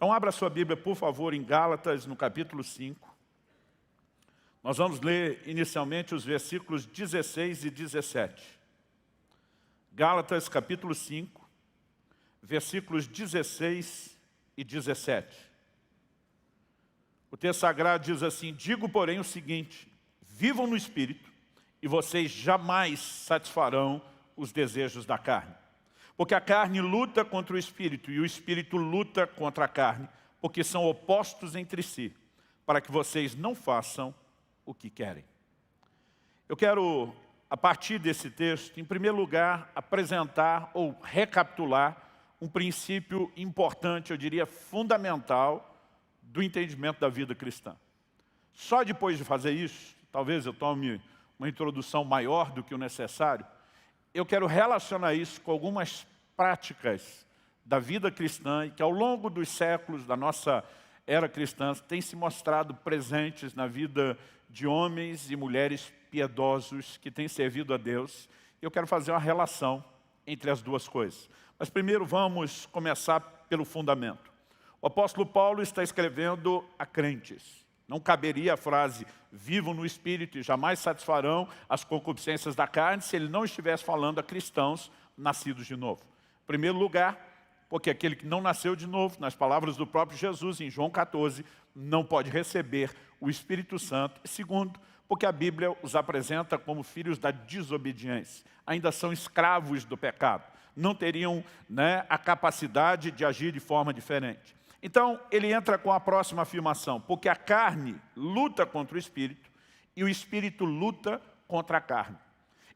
Então abra sua Bíblia, por favor, em Gálatas, no capítulo 5. Nós vamos ler inicialmente os versículos 16 e 17. Gálatas, capítulo 5, versículos 16 e 17. O texto sagrado diz assim: digo, porém, o seguinte: vivam no Espírito, e vocês jamais satisfarão os desejos da carne. Porque a carne luta contra o Espírito, e o Espírito luta contra a carne, porque são opostos entre si, para que vocês não façam o que querem. Eu quero, a partir desse texto, em primeiro lugar, apresentar ou recapitular um princípio importante, eu diria fundamental, do entendimento da vida cristã. Só depois de fazer isso, talvez eu tome uma introdução maior do que o necessário, eu quero relacionar isso com algumas práticas da vida cristã e que ao longo dos séculos da nossa era cristã têm se mostrado presentes na vida de homens e mulheres piedosos que têm servido a Deus. Eu quero fazer uma relação entre as duas coisas. Mas primeiro vamos começar pelo fundamento. O apóstolo Paulo está escrevendo a crentes. Não caberia a frase, vivam no Espírito e jamais satisfarão as concupiscências da carne, se ele não estivesse falando a cristãos nascidos de novo. Em primeiro lugar, porque aquele que não nasceu de novo, nas palavras do próprio Jesus, em João 14, não pode receber o Espírito Santo. E segundo, porque a Bíblia os apresenta como filhos da desobediência. Ainda são escravos do pecado. Não teriam, a capacidade de agir de forma diferente. Então, ele entra com a próxima afirmação, porque a carne luta contra o Espírito e o Espírito luta contra a carne.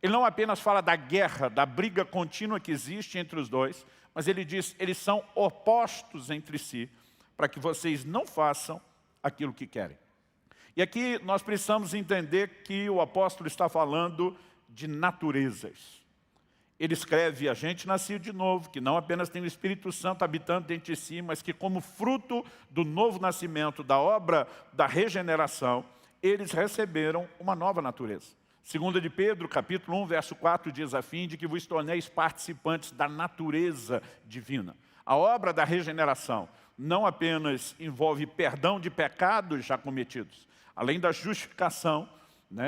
Ele não apenas fala da guerra, da briga contínua que existe entre os dois, mas ele diz, eles são opostos entre si, para que vocês não façam aquilo que querem. E aqui nós precisamos entender que o apóstolo está falando de naturezas. Ele escreve a gente nascido de novo, que não apenas tem o Espírito Santo habitando dentro de si, mas que como fruto do novo nascimento, da obra da regeneração, eles receberam uma nova natureza. 2 de Pedro, capítulo 1, verso 4, diz a fim de que vos torneis participantes da natureza divina. A obra da regeneração não apenas envolve perdão de pecados já cometidos, além da justificação,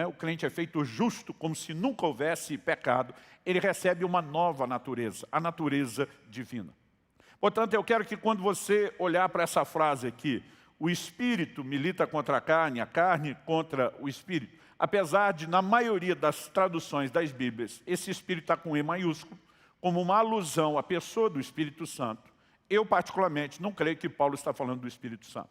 o crente é feito justo como se nunca houvesse pecado, ele recebe uma nova natureza, a natureza divina. Portanto, eu quero que quando você olhar para essa frase aqui, o Espírito milita contra a carne contra o Espírito, apesar de, na maioria das traduções das Bíblias, esse Espírito está com E maiúsculo, como uma alusão à pessoa do Espírito Santo, eu particularmente não creio que Paulo está falando do Espírito Santo.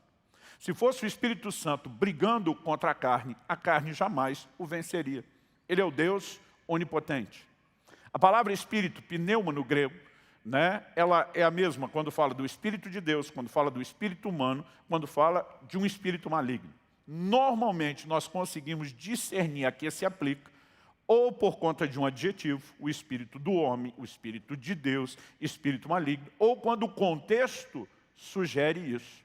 Se fosse o Espírito Santo brigando contra a carne jamais o venceria. Ele é o Deus onipotente. A palavra Espírito, pneuma no grego, ela é a mesma quando fala do Espírito de Deus, quando fala do Espírito humano, quando fala de um Espírito maligno. Normalmente nós conseguimos discernir a que se aplica, ou por conta de um adjetivo, o Espírito do homem, o Espírito de Deus, Espírito maligno, ou quando o contexto sugere isso.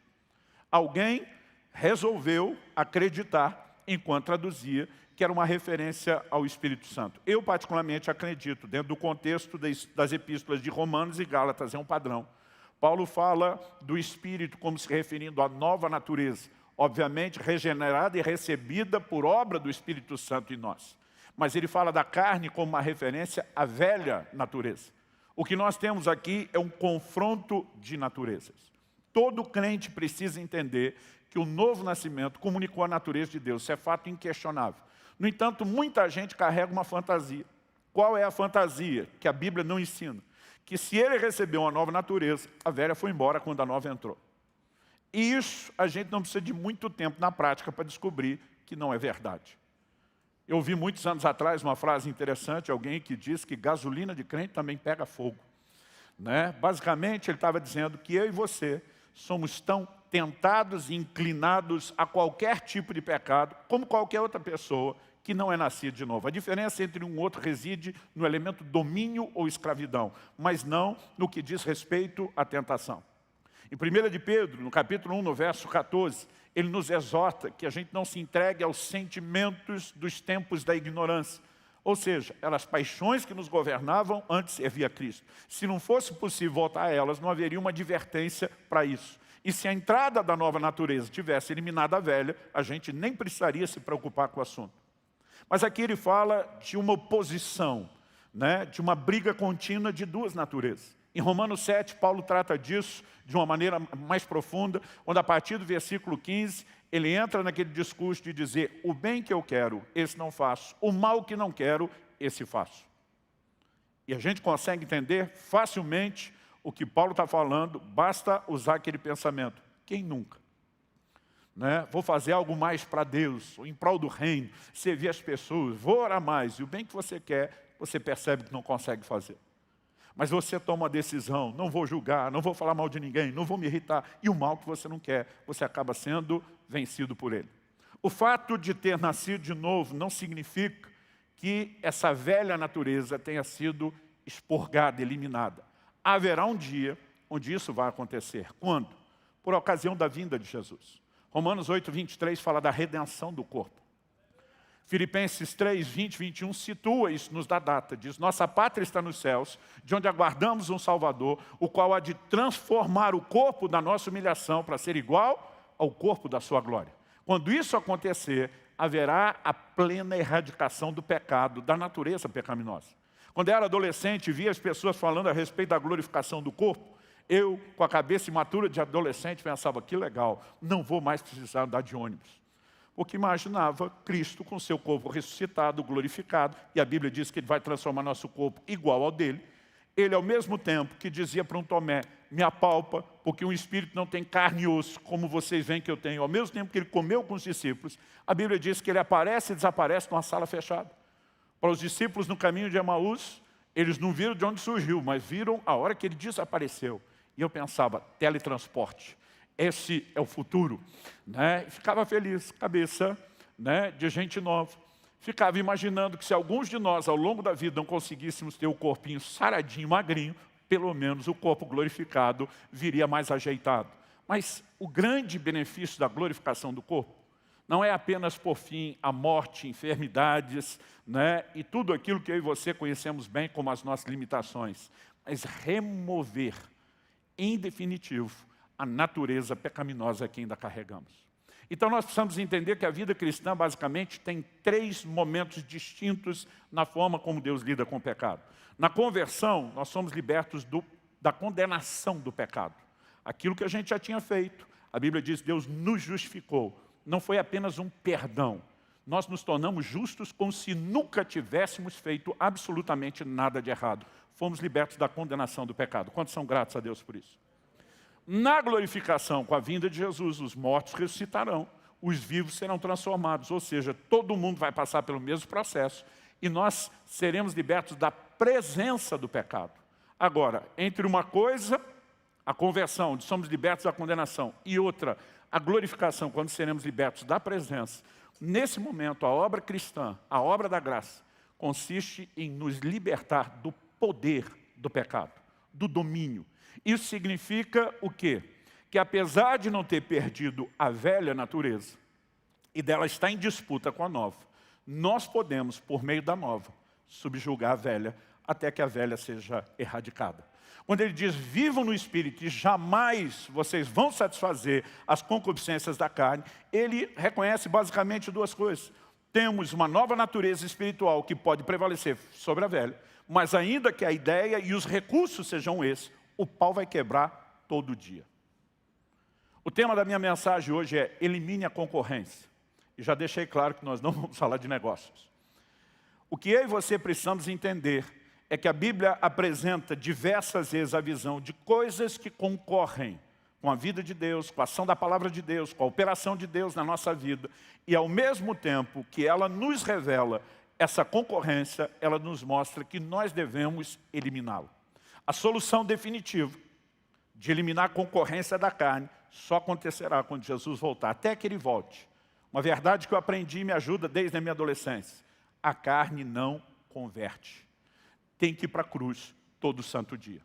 Alguém resolveu acreditar, enquanto traduzia, que era uma referência ao Espírito Santo. Eu, particularmente, acredito, dentro do contexto das epístolas de Romanos e Gálatas, é um padrão. Paulo fala do Espírito como se referindo à nova natureza, obviamente regenerada e recebida por obra do Espírito Santo em nós. Mas ele fala da carne como uma referência à velha natureza. O que nós temos aqui é um confronto de naturezas. Todo crente precisa entender que o novo nascimento comunicou a natureza de Deus. Isso é fato inquestionável. No entanto, muita gente carrega uma fantasia. Qual é a fantasia? Que a Bíblia não ensina. Que se ele recebeu uma nova natureza, a velha foi embora quando a nova entrou. E isso a gente não precisa de muito tempo na prática para descobrir que não é verdade. Eu ouvi muitos anos atrás uma frase interessante, alguém que diz que gasolina de crente também pega fogo. Basicamente, ele estava dizendo que eu e você somos tão tentados e inclinados a qualquer tipo de pecado, como qualquer outra pessoa que não é nascida de novo. A diferença entre um e outro reside no elemento domínio ou escravidão, mas não no que diz respeito à tentação. Em 1 de Pedro, no capítulo 1, no verso 14, ele nos exorta que a gente não se entregue aos sentimentos dos tempos da ignorância. Ou seja, eram as paixões que nos governavam antes de servir a Cristo. Se não fosse possível voltar a elas, não haveria uma advertência para isso. E se a entrada da nova natureza tivesse eliminado a velha, a gente nem precisaria se preocupar com o assunto. Mas aqui ele fala de uma oposição, né, de uma briga contínua de duas naturezas. Em Romanos 7, Paulo trata disso de uma maneira mais profunda, onde a partir do versículo 15, ele entra naquele discurso de dizer: o bem que eu quero, esse não faço, o mal que não quero, esse faço. E a gente consegue entender facilmente o que Paulo está falando, basta usar aquele pensamento: quem nunca? Né? Vou fazer algo mais para Deus, ou em prol do reino, servir as pessoas, vou orar mais, e o bem que você quer, você percebe que não consegue fazer. Mas você toma uma decisão: não vou julgar, não vou falar mal de ninguém, não vou me irritar, e o mal que você não quer, você acaba sendo vencido por ele. O fato de ter nascido de novo não significa que essa velha natureza tenha sido expurgada, eliminada. Haverá um dia onde isso vai acontecer. Quando? Por ocasião da vinda de Jesus. Romanos 8, 23 fala da redenção do corpo. Filipenses 3, 20, 21 situa isso, nos dá data. Diz: nossa pátria está nos céus, de onde aguardamos um Salvador, o qual há de transformar o corpo da nossa humilhação para ser igual ao corpo da sua glória. Quando isso acontecer, haverá a plena erradicação do pecado, da natureza pecaminosa. Quando eu era adolescente, via as pessoas falando a respeito da glorificação do corpo, eu, com a cabeça imatura de adolescente, pensava: que legal, não vou mais precisar andar de ônibus. Porque imaginava Cristo com seu corpo ressuscitado, glorificado, e a Bíblia diz que Ele vai transformar nosso corpo igual ao dele. Ele, ao mesmo tempo que dizia para um Tomé: me apalpa, porque um espírito não tem carne e osso, como vocês veem que eu tenho. Ao mesmo tempo que ele comeu com os discípulos, a Bíblia diz que ele aparece e desaparece numa sala fechada. Para os discípulos no caminho de Emaús, eles não viram de onde surgiu, mas viram a hora que ele desapareceu. E eu pensava: teletransporte. Esse é o futuro, né? Ficava feliz, cabeça, né, de gente nova. Ficava imaginando que se alguns de nós, ao longo da vida, não conseguíssemos ter o corpinho saradinho, magrinho, pelo menos o corpo glorificado viria mais ajeitado. Mas o grande benefício da glorificação do corpo não é apenas por fim a morte, enfermidades, né, e tudo aquilo que eu e você conhecemos bem como as nossas limitações, mas remover, em definitivo, a natureza pecaminosa que ainda carregamos. Então nós precisamos entender que a vida cristã basicamente tem 3 momentos distintos na forma como Deus lida com o pecado. Na conversão, nós somos libertos da condenação do pecado. Aquilo que a gente já tinha feito, a Bíblia diz que Deus nos justificou. Não foi apenas um perdão. Nós nos tornamos justos como se nunca tivéssemos feito absolutamente nada de errado. Fomos libertos da condenação do pecado. Quantos são gratos a Deus por isso? Na glorificação, com a vinda de Jesus, os mortos ressuscitarão, os vivos serão transformados, ou seja, todo mundo vai passar pelo mesmo processo e nós seremos libertos da presença do pecado. Agora, entre uma coisa, a conversão, onde somos libertos da condenação, e outra, a glorificação, quando seremos libertos da presença, nesse momento, a obra cristã, a obra da graça, consiste em nos libertar do poder do pecado, do domínio. Isso significa o quê? Que apesar de não ter perdido a velha natureza, e dela estar em disputa com a nova, nós podemos, por meio da nova, subjugar a velha, até que a velha seja erradicada. Quando ele diz: vivam no Espírito e jamais vocês vão satisfazer as concupiscências da carne, ele reconhece basicamente 2 coisas. Temos uma nova natureza espiritual que pode prevalecer sobre a velha, mas ainda que a ideia e os recursos sejam esses, o pau vai quebrar todo dia. O tema da minha mensagem hoje é: elimine a concorrência. E já deixei claro que nós não vamos falar de negócios. O que eu e você precisamos entender é que a Bíblia apresenta diversas vezes a visão de coisas que concorrem com a vida de Deus, com a ação da palavra de Deus, com a operação de Deus na nossa vida. E ao mesmo tempo que ela nos revela essa concorrência, ela nos mostra que nós devemos eliminá-la. A solução definitiva de eliminar a concorrência da carne só acontecerá quando Jesus voltar, até que Ele volte. Uma verdade que eu aprendi e me ajuda desde a minha adolescência: a carne não converte. Tem que ir para a cruz todo santo dia.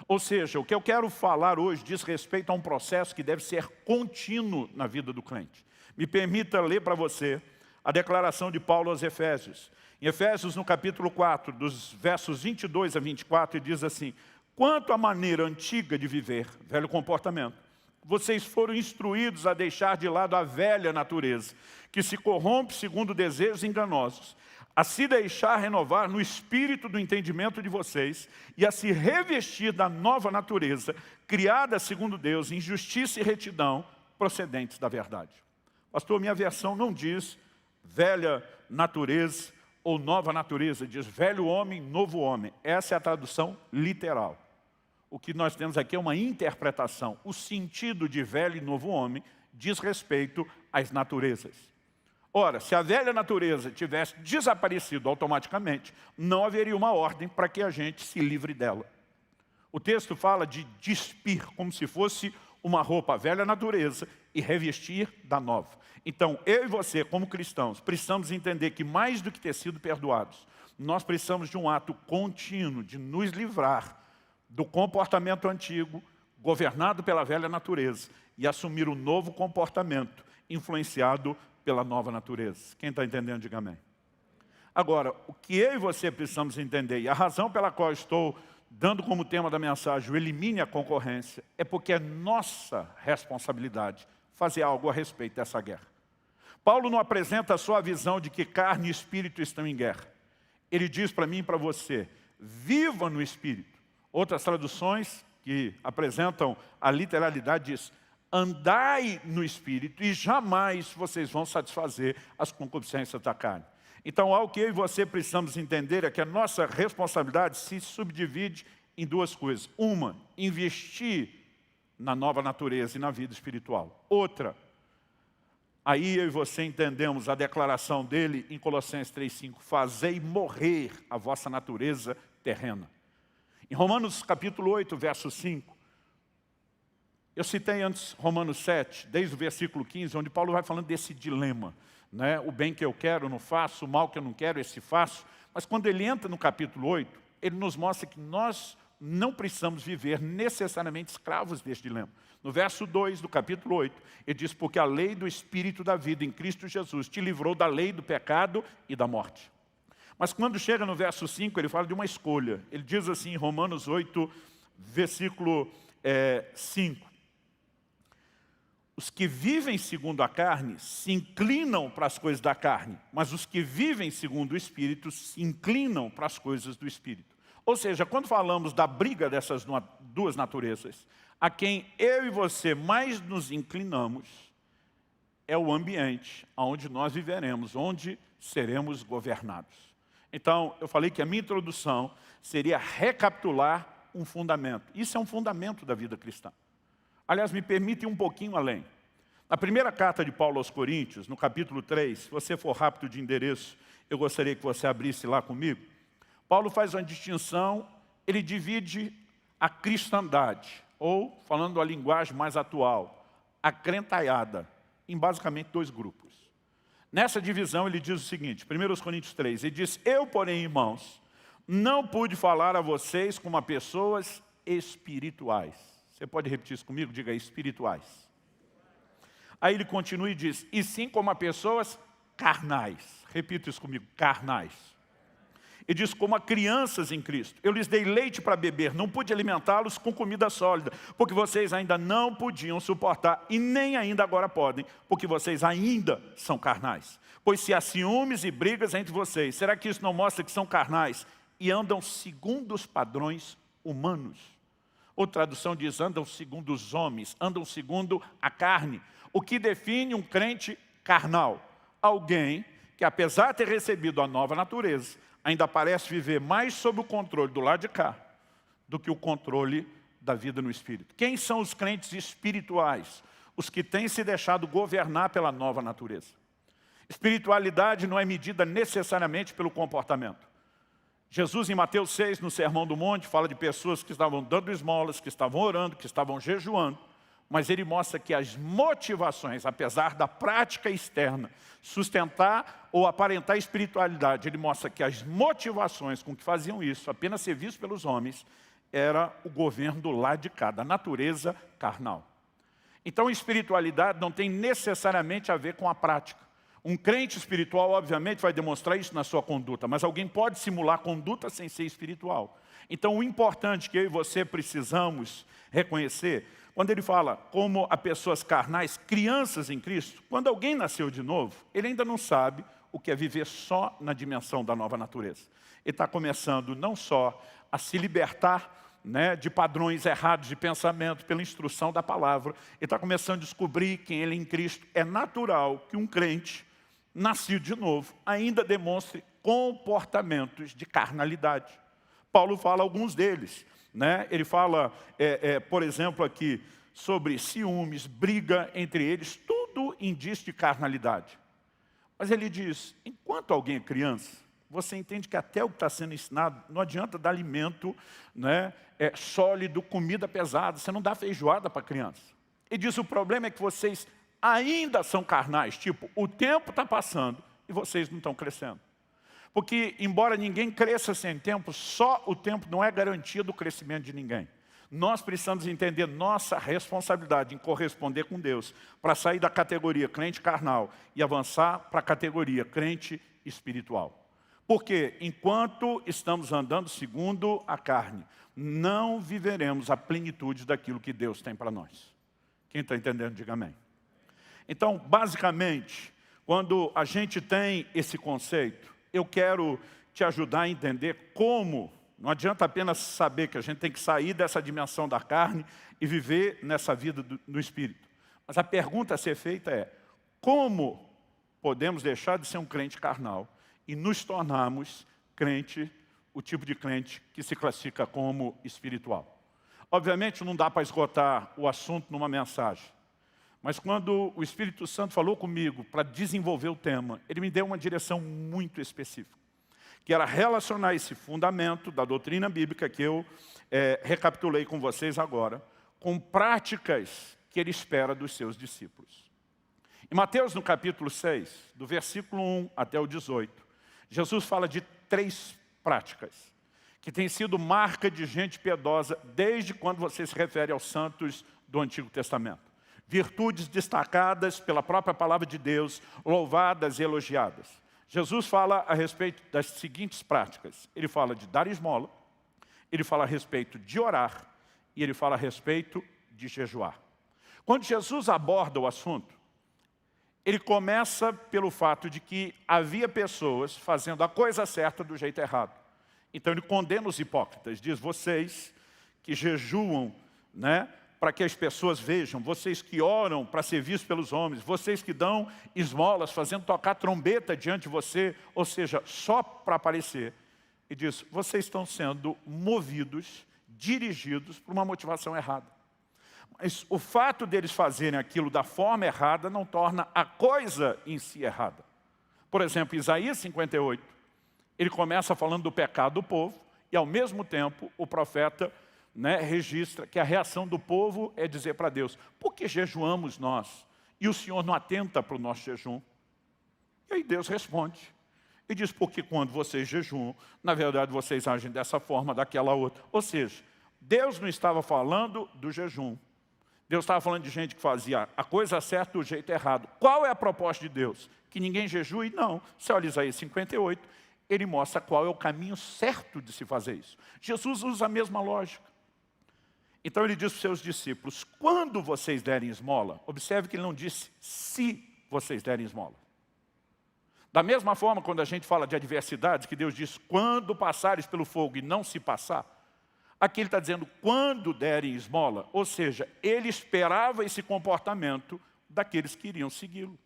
Ou seja, o que eu quero falar hoje diz respeito a um processo que deve ser contínuo na vida do crente. Me permita ler para você a declaração de Paulo aos Efésios. Em Efésios, no capítulo 4, dos versos 22 a 24, ele diz assim: quanto à maneira antiga de viver, velho comportamento, vocês foram instruídos a deixar de lado a velha natureza, que se corrompe segundo desejos enganosos, a se deixar renovar no espírito do entendimento de vocês e a se revestir da nova natureza, criada segundo Deus, em justiça e retidão, procedentes da verdade. Pastor, minha versão não diz velha natureza ou nova natureza, diz velho homem, novo homem. Essa é a tradução literal. O que nós temos aqui é uma interpretação. O sentido de velho e novo homem diz respeito às naturezas. Ora, se a velha natureza tivesse desaparecido automaticamente, não haveria uma ordem para que a gente se livre dela. O texto fala de despir, como se fosse uma roupa, a velha natureza, e revestir da nova. Então, eu e você, como cristãos, precisamos entender que mais do que ter sido perdoados, nós precisamos de um ato contínuo de nos livrar do comportamento antigo, governado pela velha natureza, e assumir o novo comportamento, influenciado pela nova natureza. Quem está entendendo, diga amém. Agora, o que eu e você precisamos entender, e a razão pela qual eu estou dando como tema da mensagem o elimine a concorrência, é porque é nossa responsabilidade fazer algo a respeito dessa guerra. Paulo não apresenta a sua visão de que carne e espírito estão em guerra. Ele diz para mim e para você, viva no espírito. Outras traduções que apresentam a literalidade diz, andai no espírito e jamais vocês vão satisfazer as concupiscências da carne. Então, algo que eu e você precisamos entender é que a nossa responsabilidade se subdivide em duas coisas. Uma, investir na nova natureza e na vida espiritual. Outra, aí eu e você entendemos a declaração dele em Colossenses 3,5, fazei morrer a vossa natureza terrena. Em Romanos capítulo 8, verso 5, eu citei antes Romanos 7, desde o versículo 15, onde Paulo vai falando desse dilema. Né? O bem que eu quero, eu não faço, o mal que eu não quero, esse faço. Mas quando ele entra no capítulo 8, ele nos mostra que nós não precisamos viver necessariamente escravos deste dilema. No verso 2 do capítulo 8, ele diz, porque a lei do Espírito da vida em Cristo Jesus te livrou da lei do pecado e da morte. Mas quando chega no verso 5, ele fala de uma escolha. Ele diz assim em Romanos 8, versículo 5. Os que vivem segundo a carne se inclinam para as coisas da carne, mas os que vivem segundo o Espírito se inclinam para as coisas do Espírito. Ou seja, quando falamos da briga dessas duas naturezas, a quem eu e você mais nos inclinamos é o ambiente onde nós viveremos, onde seremos governados. Então, eu falei que a minha introdução seria recapitular um fundamento. Isso é um fundamento da vida cristã. Aliás, me permite ir um pouquinho além. Na primeira carta de Paulo aos Coríntios, no capítulo 3, se você for rápido de endereço, eu gostaria que você abrisse lá comigo. Paulo faz uma distinção, ele divide a cristandade, ou, falando a linguagem mais atual, a crentaiada, em basicamente dois grupos. Nessa divisão ele diz o seguinte, 1 Coríntios 3, ele diz, eu, porém, irmãos, não pude falar a vocês como a pessoas espirituais. Você pode repetir isso comigo? Diga aí, espirituais. Aí ele continua e diz, e sim como a pessoas carnais. Repita isso comigo, carnais. Ele diz, como a crianças em Cristo. Eu lhes dei leite para beber, não pude alimentá-los com comida sólida, porque vocês ainda não podiam suportar, e nem ainda agora podem, porque vocês ainda são carnais. Pois se há ciúmes e brigas entre vocês, será que isso não mostra que são carnais e andam segundo os padrões humanos? Outra tradução diz, andam segundo os homens, andam segundo a carne. O que define um crente carnal? Alguém que, apesar de ter recebido a nova natureza, ainda parece viver mais sob o controle do lado de cá do que o controle da vida no Espírito. Quem são os crentes espirituais? Os que têm se deixado governar pela nova natureza. Espiritualidade não é medida necessariamente pelo comportamento. Jesus, em Mateus 6, no Sermão do Monte, fala de pessoas que estavam dando esmolas, que estavam orando, que estavam jejuando, mas ele mostra que as motivações, apesar da prática externa, sustentar ou aparentar espiritualidade, ele mostra que as motivações com que faziam isso, apenas ser vistos pelos homens, era o governo do lado de cá, da natureza carnal. Então, espiritualidade não tem necessariamente a ver com a prática. Um crente espiritual, obviamente, vai demonstrar isso na sua conduta, mas alguém pode simular conduta sem ser espiritual. Então, o importante que eu e você precisamos reconhecer, quando ele fala como a pessoas carnais, crianças em Cristo, quando alguém nasceu de novo, ele ainda não sabe o que é viver só na dimensão da nova natureza. Ele está começando não só a se libertar, né, de padrões errados de pensamento pela instrução da palavra, ele está começando a descobrir quem ele é em Cristo. É natural que um crente, nascido de novo, ainda demonstre comportamentos de carnalidade. Paulo fala alguns deles, né? Ele fala, por exemplo, aqui, sobre ciúmes, briga entre eles, tudo indício de carnalidade. Mas ele diz, enquanto alguém é criança, você entende que até o que está sendo ensinado, não adianta dar alimento, né, sólido, comida pesada, você não dá feijoada para a criança. Ele diz, o problema é que vocês ainda são carnais, tipo, o tempo está passando e vocês não estão crescendo. Porque, embora ninguém cresça sem tempo, só o tempo não é garantia do crescimento de ninguém. Nós precisamos entender nossa responsabilidade em corresponder com Deus, para sair da categoria crente carnal e avançar para a categoria crente espiritual. Porque, enquanto estamos andando segundo a carne, não viveremos a plenitude daquilo que Deus tem para nós. Quem está entendendo, diga amém. Então, basicamente, quando a gente tem esse conceito, eu quero te ajudar a entender como, não adianta apenas saber que a gente tem que sair dessa dimensão da carne e viver nessa vida no Espírito. Mas a pergunta a ser feita é, como podemos deixar de ser um crente carnal e nos tornarmos crente, o tipo de crente que se classifica como espiritual? Obviamente não dá para esgotar o assunto numa mensagem. Mas quando o Espírito Santo falou comigo para desenvolver o tema, ele me deu uma direção muito específica, que era relacionar esse fundamento da doutrina bíblica que eu recapitulei com vocês agora, com práticas que ele espera dos seus discípulos. Em Mateus, no capítulo 6, do versículo 1 até o 18, Jesus fala de 3 práticas, que têm sido marca de gente piedosa desde quando você se refere aos santos do Antigo Testamento. Virtudes destacadas pela própria palavra de Deus, louvadas e elogiadas. Jesus fala a respeito das seguintes práticas. Ele fala de dar esmola, ele fala a respeito de orar e ele fala a respeito de jejuar. Quando Jesus aborda o assunto, ele começa pelo fato de que havia pessoas fazendo a coisa certa do jeito errado. Então ele condena os hipócritas, diz, vocês que jejuam, né, para que as pessoas vejam, vocês que oram para ser vistos pelos homens, vocês que dão esmolas, fazendo tocar trombeta diante de você, ou seja, só para aparecer. E diz, vocês estão sendo movidos, dirigidos por uma motivação errada. Mas o fato deles fazerem aquilo da forma errada não torna a coisa em si errada. Por exemplo, Isaías 58, ele começa falando do pecado do povo, e ao mesmo tempo o profeta registra que a reação do povo é dizer para Deus, por que jejuamos nós? E o Senhor não atenta para o nosso jejum? E aí Deus responde. E diz, porque quando vocês jejuam, na verdade vocês agem dessa forma, daquela outra. Ou seja, Deus não estava falando do jejum. Deus estava falando de gente que fazia a coisa certa do jeito errado. Qual é a proposta de Deus? Que ninguém jejue? Não. Você olha Isaías 58, ele mostra qual é o caminho certo de se fazer isso. Jesus usa a mesma lógica. Então ele diz para os seus discípulos, quando vocês derem esmola, observe que ele não disse se vocês derem esmola. Da mesma forma, quando a gente fala de adversidades, que Deus diz, quando passares pelo fogo e não se passar, aqui ele está dizendo, quando derem esmola, ou seja, ele esperava esse comportamento daqueles que iriam segui-lo.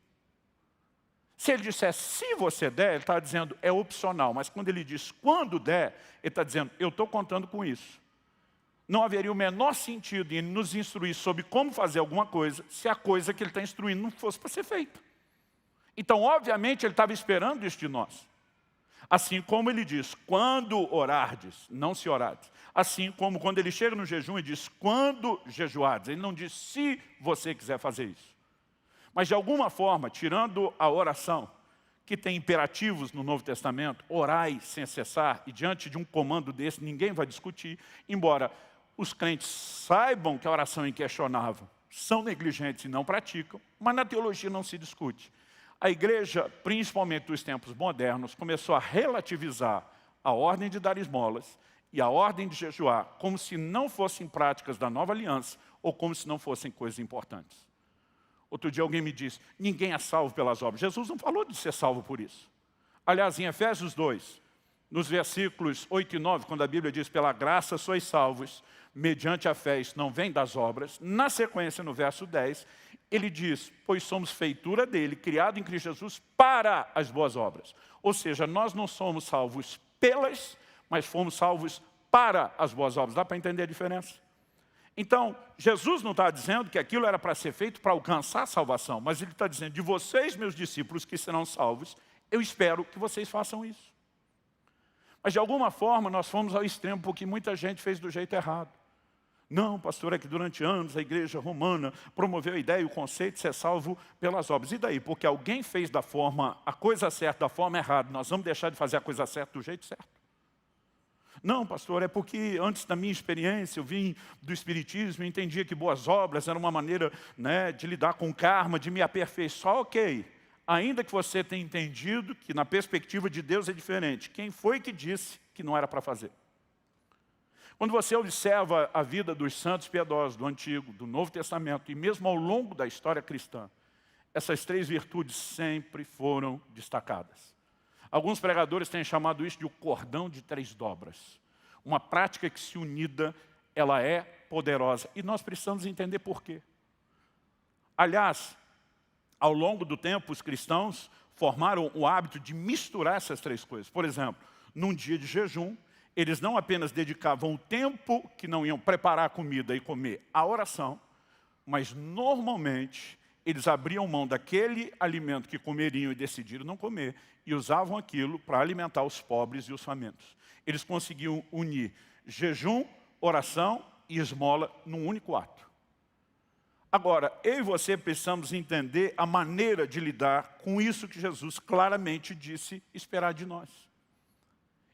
Se ele disser, se você der, ele está dizendo, é opcional, mas quando ele diz, quando der, ele está dizendo, eu estou contando com isso. Não haveria o menor sentido em ele nos instruir sobre como fazer alguma coisa, se a coisa que ele está instruindo não fosse para ser feita. Então, obviamente, ele estava esperando isso de nós. Assim como ele diz, quando orardes, não se orardes. Assim como quando ele chega no jejum e diz, quando jejuardes. Ele não diz, se você quiser fazer isso. Mas, de alguma forma, tirando a oração, que tem imperativos no Novo Testamento, orai sem cessar, e diante de um comando desse, ninguém vai discutir, embora os crentes saibam que a oração é inquestionável, são negligentes e não praticam, mas na teologia não se discute. A igreja, principalmente dos tempos modernos, começou a relativizar a ordem de dar esmolas e a ordem de jejuar, como se não fossem práticas da nova aliança, ou como se não fossem coisas importantes. Outro dia alguém me disse, ninguém é salvo pelas obras. Jesus não falou de ser salvo por isso. Aliás, em Efésios 2, nos versículos 8 e 9, quando a Bíblia diz, pela graça sois salvos, mediante a fé, isso não vem das obras. Na sequência, no verso 10, ele diz, pois somos feitura dele, criado em Cristo Jesus para as boas obras. Ou seja, nós não somos salvos pelas, mas fomos salvos para as boas obras. Dá para entender a diferença? Então, Jesus não está dizendo que aquilo era para ser feito para alcançar a salvação, mas ele está dizendo, de vocês, meus discípulos, que serão salvos, eu espero que vocês façam isso. Mas de alguma forma nós fomos ao extremo, porque muita gente fez do jeito errado. Não, pastor, é que durante anos a igreja romana promoveu a ideia e o conceito de ser salvo pelas obras. E daí? Porque alguém fez a coisa certa da forma errada, nós vamos deixar de fazer a coisa certa do jeito certo? Não, pastor, é porque antes da minha experiência eu vim do Espiritismo e entendia que boas obras eram uma maneira, né, de lidar com o karma, de me aperfeiçoar. Ok, ainda que você tenha entendido que na perspectiva de Deus é diferente. Quem foi que disse que não era para fazer? Quando você observa a vida dos santos piedosos do Antigo, do Novo Testamento, e mesmo ao longo da história cristã, essas três virtudes sempre foram destacadas. Alguns pregadores têm chamado isso de o cordão de 3 dobras. Uma prática que, se unida, ela é poderosa. E nós precisamos entender por quê. Aliás, ao longo do tempo, os cristãos formaram o hábito de misturar essas 3 coisas. Por exemplo, num dia de jejum, eles não apenas dedicavam o tempo que não iam preparar a comida e comer à oração, mas normalmente eles abriam mão daquele alimento que comeriam e decidiram não comer e usavam aquilo para alimentar os pobres e os famintos. Eles conseguiam unir jejum, oração e esmola num único ato. Agora, eu e você precisamos entender a maneira de lidar com isso que Jesus claramente disse esperar de nós.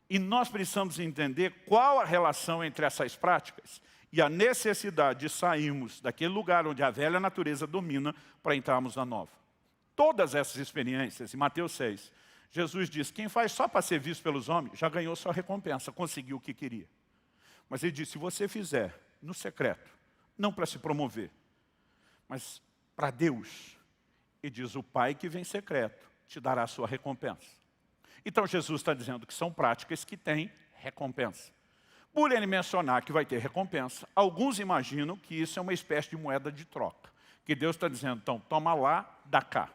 E nós precisamos entender qual a relação entre essas práticas e a necessidade de sairmos daquele lugar onde a velha natureza domina para entrarmos na nova. Todas essas experiências, em Mateus 6, Jesus diz, quem faz só para ser visto pelos homens, já ganhou sua recompensa, conseguiu o que queria. Mas ele diz, se você fizer no secreto, não para se promover, mas para Deus, e diz, o Pai que vem secreto te dará a sua recompensa. Então Jesus está dizendo que são práticas que têm recompensa. Por ele mencionar que vai ter recompensa, alguns imaginam que isso é uma espécie de moeda de troca. Que Deus está dizendo, então, toma lá, dá cá.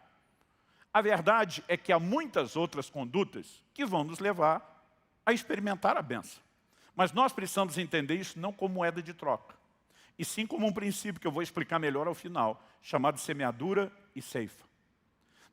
A verdade é que há muitas outras condutas que vão nos levar a experimentar a bênção. Mas nós precisamos entender isso não como moeda de troca, e sim como um princípio que eu vou explicar melhor ao final, chamado semeadura e ceifa.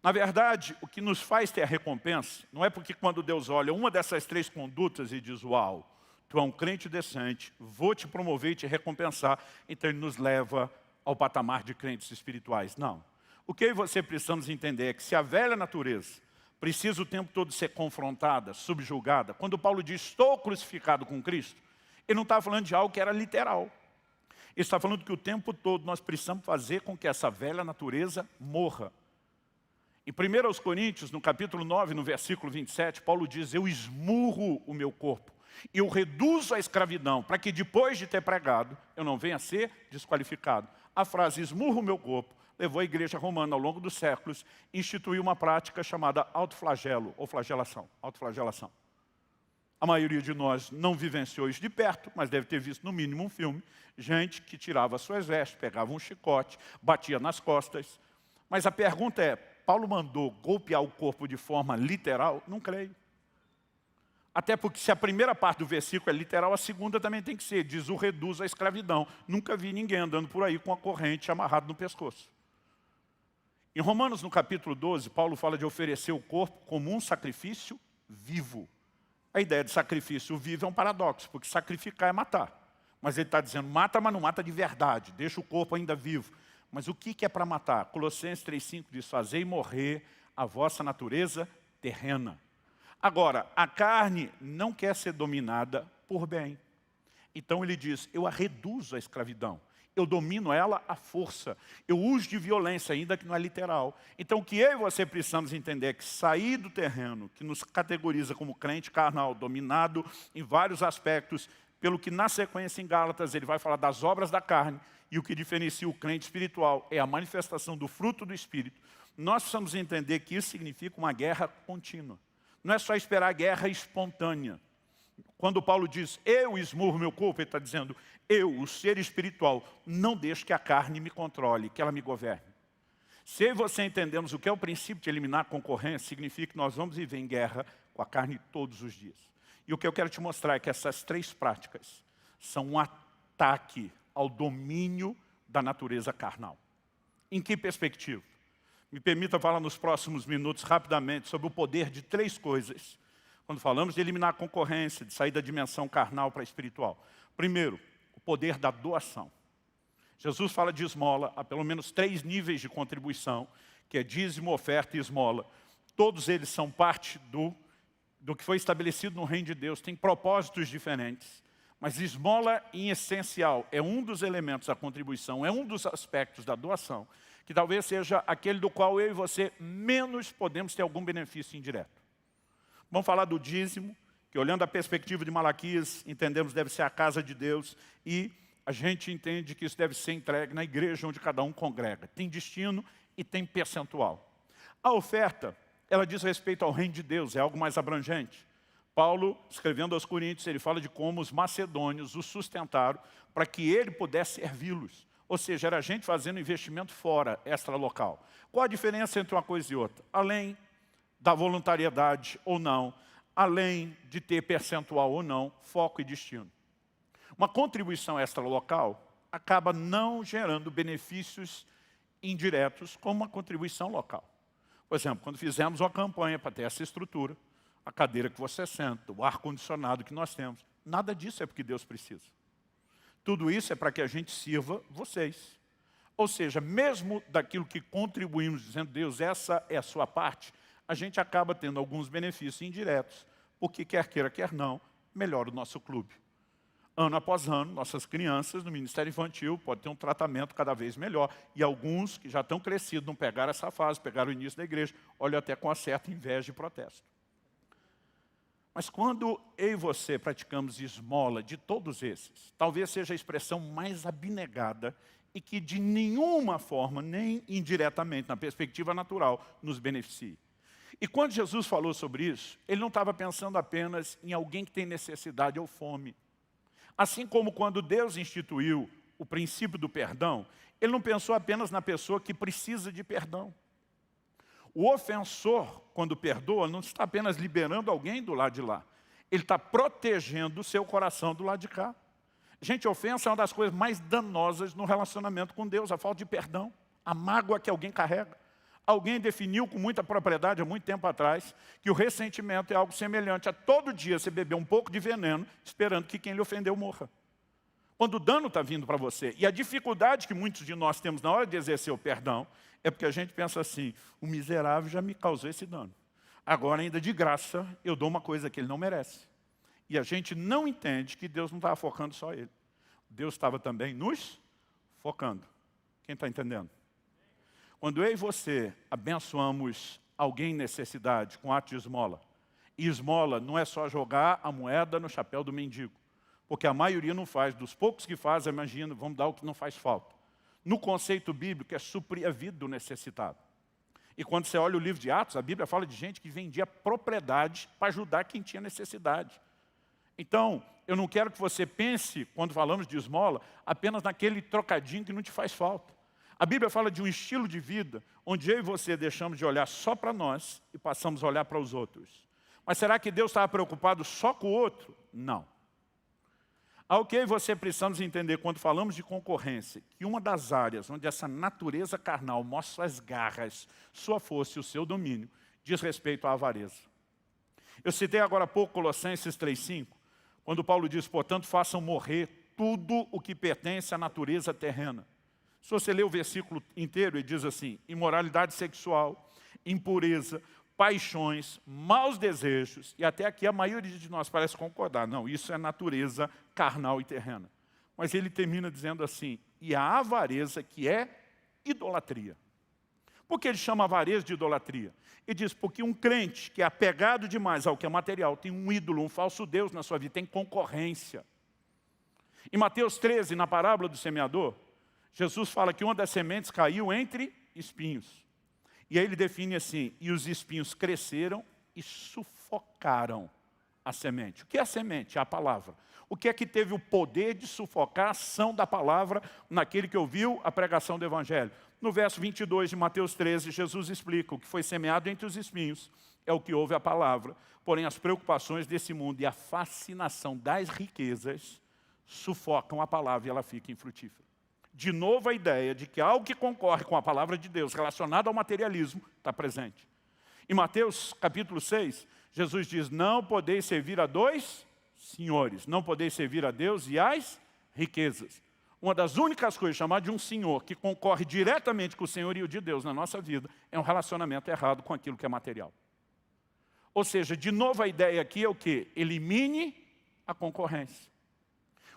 Na verdade, o que nos faz ter a recompensa, não é porque quando Deus olha uma dessas 3 condutas e diz, uau, tu é um crente decente, vou te promover e te recompensar, então ele nos leva ao patamar de crentes espirituais. Não. O que eu e você precisamos entender é que se a velha natureza precisa o tempo todo ser confrontada, subjugada, quando Paulo diz, estou crucificado com Cristo, ele não está falando de algo que era literal. Ele está falando que o tempo todo nós precisamos fazer com que essa velha natureza morra. Em 1 Coríntios, no capítulo 9, no versículo 27, Paulo diz, eu esmurro o meu corpo, eu reduzo a escravidão, para que depois de ter pregado, eu não venha a ser desqualificado. A frase esmurro o meu corpo levou a igreja romana, ao longo dos séculos, a instituir uma prática chamada autoflagelo, ou flagelação, autoflagelação. A maioria de nós não vivenciou isso de perto, mas deve ter visto no mínimo um filme, gente que tirava suas vestes, pegava um chicote, batia nas costas. Mas a pergunta é, Paulo mandou golpear o corpo de forma literal? Não creio. Até porque se a primeira parte do versículo é literal, a segunda também tem que ser. Diz, o reduz à escravidão. Nunca vi ninguém andando por aí com a corrente amarrada no pescoço. Em Romanos, no capítulo 12, Paulo fala de oferecer o corpo como um sacrifício vivo. A ideia de sacrifício vivo é um paradoxo, porque sacrificar é matar. Mas ele está dizendo, mata, mas não mata de verdade. Deixa o corpo ainda vivo. Mas o que é para matar? Colossenses 3,5 diz, fazei morrer a vossa natureza terrena. Agora, a carne não quer ser dominada por bem. Então ele diz, eu a reduzo à escravidão. Eu domino ela à força. Eu uso de violência, ainda que não é literal. Então o que eu e você precisamos entender é que sair do terreno, que nos categoriza como crente carnal, dominado em vários aspectos, pelo que na sequência em Gálatas ele vai falar das obras da carne, e o que diferencia o crente espiritual é a manifestação do fruto do Espírito, nós precisamos entender que isso significa uma guerra contínua. Não é só esperar a guerra espontânea. Quando Paulo diz, eu esmurro meu corpo, ele está dizendo, eu, o ser espiritual, não deixo que a carne me controle, que ela me governe. Se eu e você entendemos o que é o princípio de eliminar a concorrência, significa que nós vamos viver em guerra com a carne todos os dias. E o que eu quero te mostrar é que essas três práticas são um ataque ao domínio da natureza carnal. Em que perspectiva? Me permita falar nos próximos minutos, rapidamente, sobre o poder de três coisas. Quando falamos de eliminar a concorrência, de sair da dimensão carnal para a espiritual. Primeiro, o poder da doação. Jesus fala de esmola, há pelo menos 3 níveis de contribuição, que é dízimo, oferta e esmola. Todos eles são parte do que foi estabelecido no reino de Deus, tem propósitos diferentes. Mas esmola, em essencial, é um dos elementos da contribuição, é um dos aspectos da doação, que talvez seja aquele do qual eu e você menos podemos ter algum benefício indireto. Vamos falar do dízimo, que olhando a perspectiva de Malaquias, entendemos deve ser a casa de Deus, e a gente entende que isso deve ser entregue na igreja onde cada um congrega. Tem destino e tem percentual. A oferta, ela diz respeito ao reino de Deus, é algo mais abrangente. Paulo, escrevendo aos Coríntios, ele fala de como os macedônios o sustentaram para que ele pudesse servi-los. Ou seja, era gente fazendo investimento fora, extra-local. Qual a diferença entre uma coisa e outra? Além da voluntariedade ou não, além de ter percentual ou não, foco e destino. Uma contribuição extra-local acaba não gerando benefícios indiretos como uma contribuição local. Por exemplo, quando fizemos uma campanha para ter essa estrutura, a cadeira que você senta, o ar-condicionado que nós temos, nada disso é porque Deus precisa. Tudo isso é para que a gente sirva vocês. Ou seja, mesmo daquilo que contribuímos, dizendo, Deus, essa é a sua parte, a gente acaba tendo alguns benefícios indiretos, porque quer queira, quer não, melhora o nosso clube. Ano após ano, nossas crianças no Ministério Infantil podem ter um tratamento cada vez melhor. E alguns que já estão crescidos, não pegaram essa fase, pegaram o início da igreja, olham até com uma certa inveja e protesto. Mas quando eu e você praticamos esmola de todos esses, talvez seja a expressão mais abnegada e que de nenhuma forma, nem indiretamente, na perspectiva natural, nos beneficie. E quando Jesus falou sobre isso, ele não estava pensando apenas em alguém que tem necessidade ou fome. Assim como quando Deus instituiu o princípio do perdão, ele não pensou apenas na pessoa que precisa de perdão. O ofensor, quando perdoa, não está apenas liberando alguém do lado de lá. Ele está protegendo o seu coração do lado de cá. Gente, ofensa é uma das coisas mais danosas no relacionamento com Deus, a falta de perdão, a mágoa que alguém carrega. Alguém definiu com muita propriedade, há muito tempo atrás, que o ressentimento é algo semelhante a todo dia você beber um pouco de veneno, esperando que quem lhe ofendeu morra. Quando o dano está vindo para você. E a dificuldade que muitos de nós temos na hora de exercer o perdão, é porque a gente pensa assim, o miserável já me causou esse dano. Agora, ainda de graça, eu dou uma coisa que ele não merece. E a gente não entende que Deus não estava focando só ele. Deus estava também nos focando. Quem está entendendo? Quando eu e você abençoamos alguém em necessidade com ato de esmola, e esmola não é só jogar a moeda no chapéu do mendigo, porque a maioria não faz, dos poucos que fazem, imagina, vamos dar o que não faz falta. No conceito bíblico é suprir a vida do necessitado. E quando você olha o livro de Atos, a Bíblia fala de gente que vendia propriedade para ajudar quem tinha necessidade. Então, eu não quero que você pense, quando falamos de esmola, apenas naquele trocadinho que não te faz falta. A Bíblia fala de um estilo de vida onde eu e você deixamos de olhar só para nós e passamos a olhar para os outros. Mas será que Deus estava preocupado só com o outro? Não. Ao que eu e você precisamos entender quando falamos de concorrência, que uma das áreas onde essa natureza carnal mostra suas garras, sua força e o seu domínio, diz respeito à avareza. Eu citei agora há pouco Colossenses 3,5, quando Paulo diz, portanto, façam morrer tudo o que pertence à natureza terrena. Se você ler o versículo inteiro, ele diz assim, imoralidade sexual, impureza, paixões, maus desejos, e até aqui a maioria de nós parece concordar, não, isso é natureza carnal e terrena. Mas ele termina dizendo assim, e a avareza que é idolatria. Por que ele chama avareza de idolatria? Ele diz, porque um crente que é apegado demais ao que é material, tem um ídolo, um falso Deus na sua vida, tem concorrência. Em Mateus 13, na parábola do semeador, Jesus fala que uma das sementes caiu entre espinhos. E aí ele define assim, e os espinhos cresceram e sufocaram a semente. O que é a semente? É a palavra. O que é que teve o poder de sufocar a ação da palavra naquele que ouviu a pregação do Evangelho? No verso 22 de Mateus 13, Jesus explica: o que foi semeado entre os espinhos é o que ouve a palavra, porém as preocupações desse mundo e a fascinação das riquezas sufocam a palavra e ela fica infrutífera. De novo a ideia de que algo que concorre com a palavra de Deus relacionado ao materialismo está presente. Em Mateus capítulo 6, Jesus diz: não podeis servir a dois senhores, não podeis servir a Deus e às riquezas. Uma das únicas coisas chamadas de um senhor que concorre diretamente com o senhorio de Deus na nossa vida é um relacionamento errado com aquilo que é material. Ou seja, de novo a ideia aqui é o quê? Elimine a concorrência.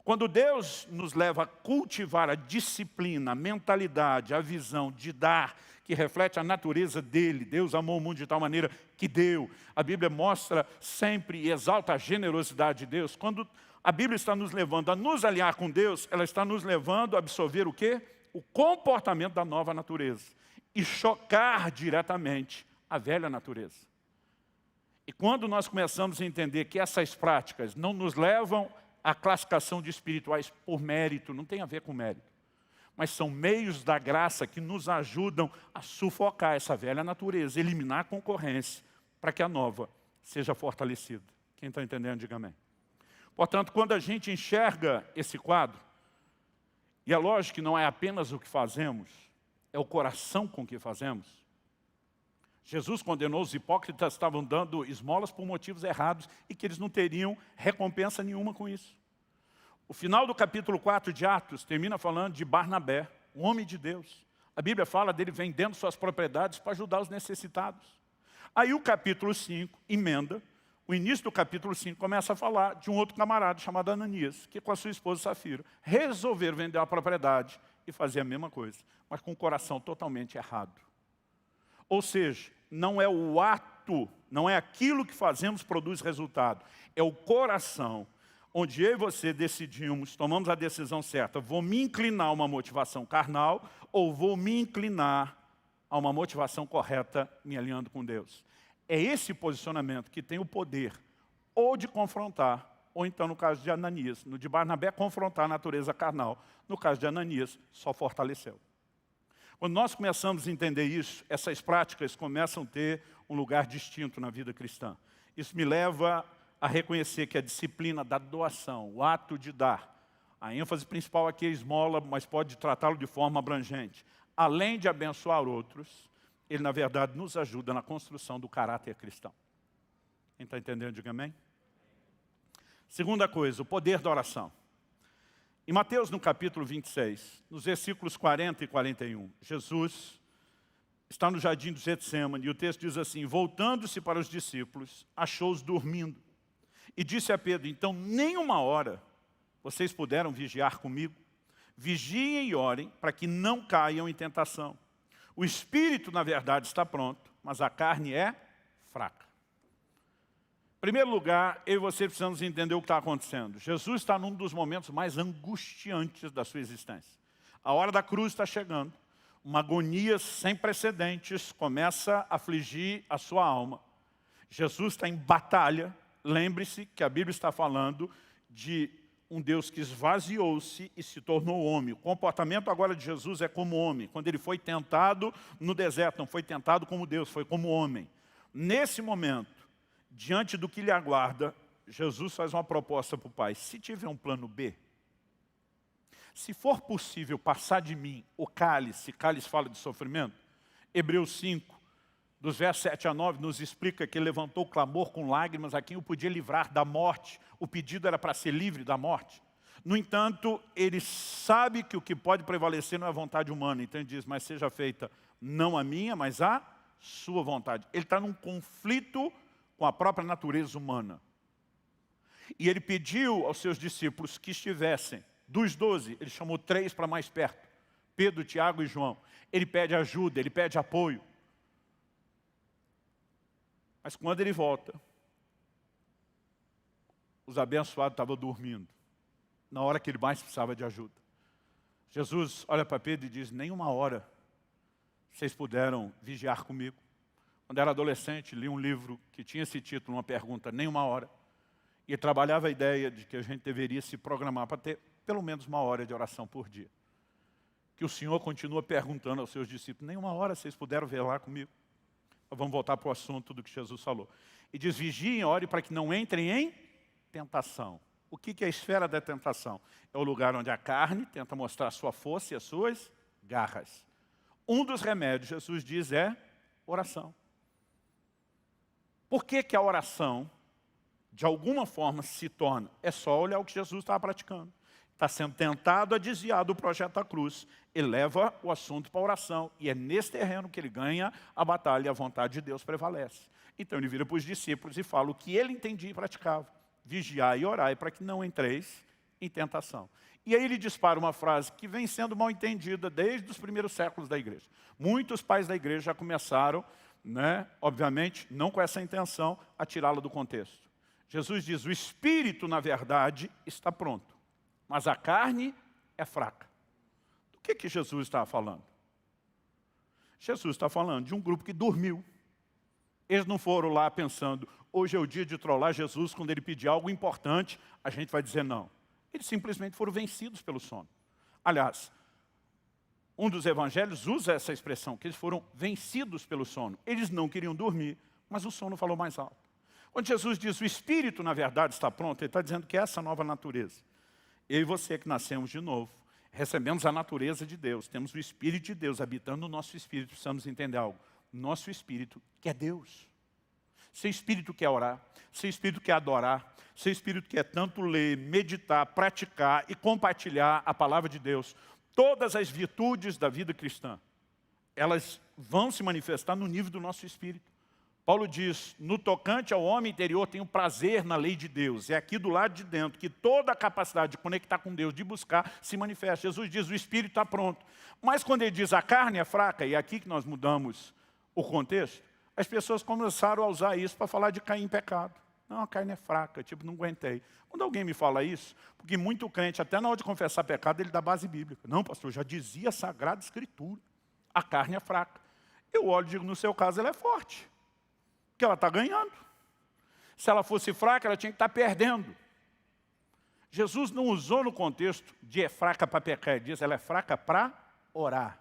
Quando Deus nos leva a cultivar a disciplina, a mentalidade, a visão de dar, que reflete a natureza dele, Deus amou o mundo de tal maneira que deu. A Bíblia mostra sempre e exalta a generosidade de Deus. Quando a Bíblia está nos levando a nos alinhar com Deus, ela está nos levando a absorver o quê? O comportamento da nova natureza. E chocar diretamente a velha natureza. E quando nós começamos a entender que essas práticas não nos levam à classificação de espirituais por mérito, não tem a ver com mérito, mas são meios da graça que nos ajudam a sufocar essa velha natureza, eliminar a concorrência, para que a nova seja fortalecida. Quem está entendendo, diga amém. Portanto, quando a gente enxerga esse quadro, e é lógico que não é apenas o que fazemos, é o coração com que fazemos. Jesus condenou os hipócritas que estavam dando esmolas por motivos errados e que eles não teriam recompensa nenhuma com isso. O final do capítulo 4 de Atos termina falando de Barnabé, um homem de Deus. A Bíblia fala dele vendendo suas propriedades para ajudar os necessitados. Aí o capítulo 5 emenda, o início do capítulo 5 começa a falar de um outro camarada chamado Ananias, que com a sua esposa Safira resolveram vender a propriedade e fazer a mesma coisa, mas com o coração totalmente errado. Ou seja, não é o ato, não é aquilo que fazemos que produz resultado, é o coração, onde eu e você decidimos, tomamos a decisão certa, vou me inclinar a uma motivação carnal ou vou me inclinar a uma motivação correta, me alinhando com Deus. É esse posicionamento que tem o poder ou de confrontar, ou então no caso de Ananias, no de Barnabé, confrontar a natureza carnal, no caso de Ananias, só fortaleceu. Quando nós começamos a entender isso, essas práticas começam a ter um lugar distinto na vida cristã. Isso me leva a reconhecer que a disciplina da doação, o ato de dar, a ênfase principal aqui é esmola, mas pode tratá-lo de forma abrangente. Além de abençoar outros, ele na verdade nos ajuda na construção do caráter cristão. Quem está entendendo, diga amém. Segunda coisa, o poder da oração. Em Mateus, no capítulo 26, nos versículos 40 e 41, Jesus está no jardim do Getsemane e o texto diz assim: voltando-se para os discípulos, achou-os dormindo e disse a Pedro: então nem uma hora vocês puderam vigiar comigo? Vigiem e orem para que não caiam em tentação. O espírito, na verdade, está pronto, mas a carne é fraca. Em primeiro lugar, eu e você precisamos entender o que está acontecendo. Jesus está num dos momentos mais angustiantes da sua existência. A hora da cruz está chegando. Uma agonia sem precedentes começa a afligir a sua alma. Jesus está em batalha. Lembre-se que a Bíblia está falando de um Deus que esvaziou-se e se tornou homem. O comportamento agora de Jesus é como homem. Quando ele foi tentado no deserto, não foi tentado como Deus, foi como homem. Nesse momento, diante do que lhe aguarda, Jesus faz uma proposta para o Pai. Se tiver um plano B, se for possível passar de mim o cálice fala de sofrimento, Hebreus 5, dos versos 7 a 9, nos explica que ele levantou o clamor com lágrimas a quem o podia livrar da morte. O pedido era para ser livre da morte. No entanto, ele sabe que o que pode prevalecer não é a vontade humana. Então ele diz, mas seja feita não a minha, mas a sua vontade. Ele está num conflito com a própria natureza humana. E ele pediu aos seus discípulos que estivessem, dos 12, ele chamou 3 para mais perto, Pedro, Tiago e João. Ele pede ajuda, ele pede apoio. Mas quando ele volta, os abençoados estavam dormindo, na hora que ele mais precisava de ajuda. Jesus olha para Pedro e diz, nem uma hora vocês puderam vigiar comigo. Quando era adolescente, li um livro que tinha esse título, uma pergunta, nem uma hora. E trabalhava a ideia de que a gente deveria se programar para ter pelo menos uma hora de oração por dia. Que o Senhor continua perguntando aos seus discípulos, nem uma hora vocês puderam velar comigo. Mas vamos voltar para o assunto do que Jesus falou. E diz, vigiem, ore para que não entrem em tentação. O que é a esfera da tentação? É o lugar onde a carne tenta mostrar a sua força e as suas garras. Um dos remédios, Jesus diz, é oração. Por que a oração, de alguma forma, se torna? É só olhar o que Jesus estava praticando. Está sendo tentado a desviar do projeto da cruz. Ele leva o assunto para a oração. E é nesse terreno que ele ganha a batalha e a vontade de Deus prevalece. Então ele vira para os discípulos e fala o que ele entendia e praticava. Vigiai e orai para que não entreis em tentação. E aí ele dispara uma frase que vem sendo mal entendida desde os primeiros séculos da igreja. Muitos pais da igreja já começaram, obviamente, não com essa intenção, a tirá-la do contexto. Jesus diz, o espírito, na verdade, está pronto, mas a carne é fraca. Do que Jesus estava falando? Jesus está falando de um grupo que dormiu. Eles não foram lá pensando, hoje é o dia de trollar Jesus, quando ele pedir algo importante, a gente vai dizer não. Eles simplesmente foram vencidos pelo sono. Aliás, um dos evangelhos usa essa expressão, que eles foram vencidos pelo sono. Eles não queriam dormir, mas o sono falou mais alto. Quando Jesus diz, o espírito, na verdade, está pronto, ele está dizendo que é essa nova natureza. Eu e você que nascemos de novo, recebemos a natureza de Deus, temos o Espírito de Deus habitando no nosso espírito, precisamos entender algo. Nosso espírito quer Deus. Seu espírito quer orar, seu espírito quer adorar, seu espírito quer tanto ler, meditar, praticar e compartilhar a palavra de Deus. Todas as virtudes da vida cristã, elas vão se manifestar no nível do nosso espírito. Paulo diz, no tocante ao homem interior, tenho prazer na lei de Deus. É aqui do lado de dentro que toda a capacidade de conectar com Deus, de buscar, se manifesta. Jesus diz, o espírito está pronto. Mas quando ele diz, a carne é fraca, e é aqui que nós mudamos o contexto, as pessoas começaram a usar isso para falar de cair em pecado. Não, a carne é fraca, tipo, não aguentei. Quando alguém me fala isso, porque muito crente, até na hora de confessar pecado, ele dá base bíblica. Não, pastor, já dizia a Sagrada Escritura, a carne é fraca. Eu olho e digo, no seu caso, ela é forte. Porque ela está ganhando. Se ela fosse fraca, ela tinha que estar perdendo. Jesus não usou no contexto de é fraca para pecar, ele diz ela é fraca para orar.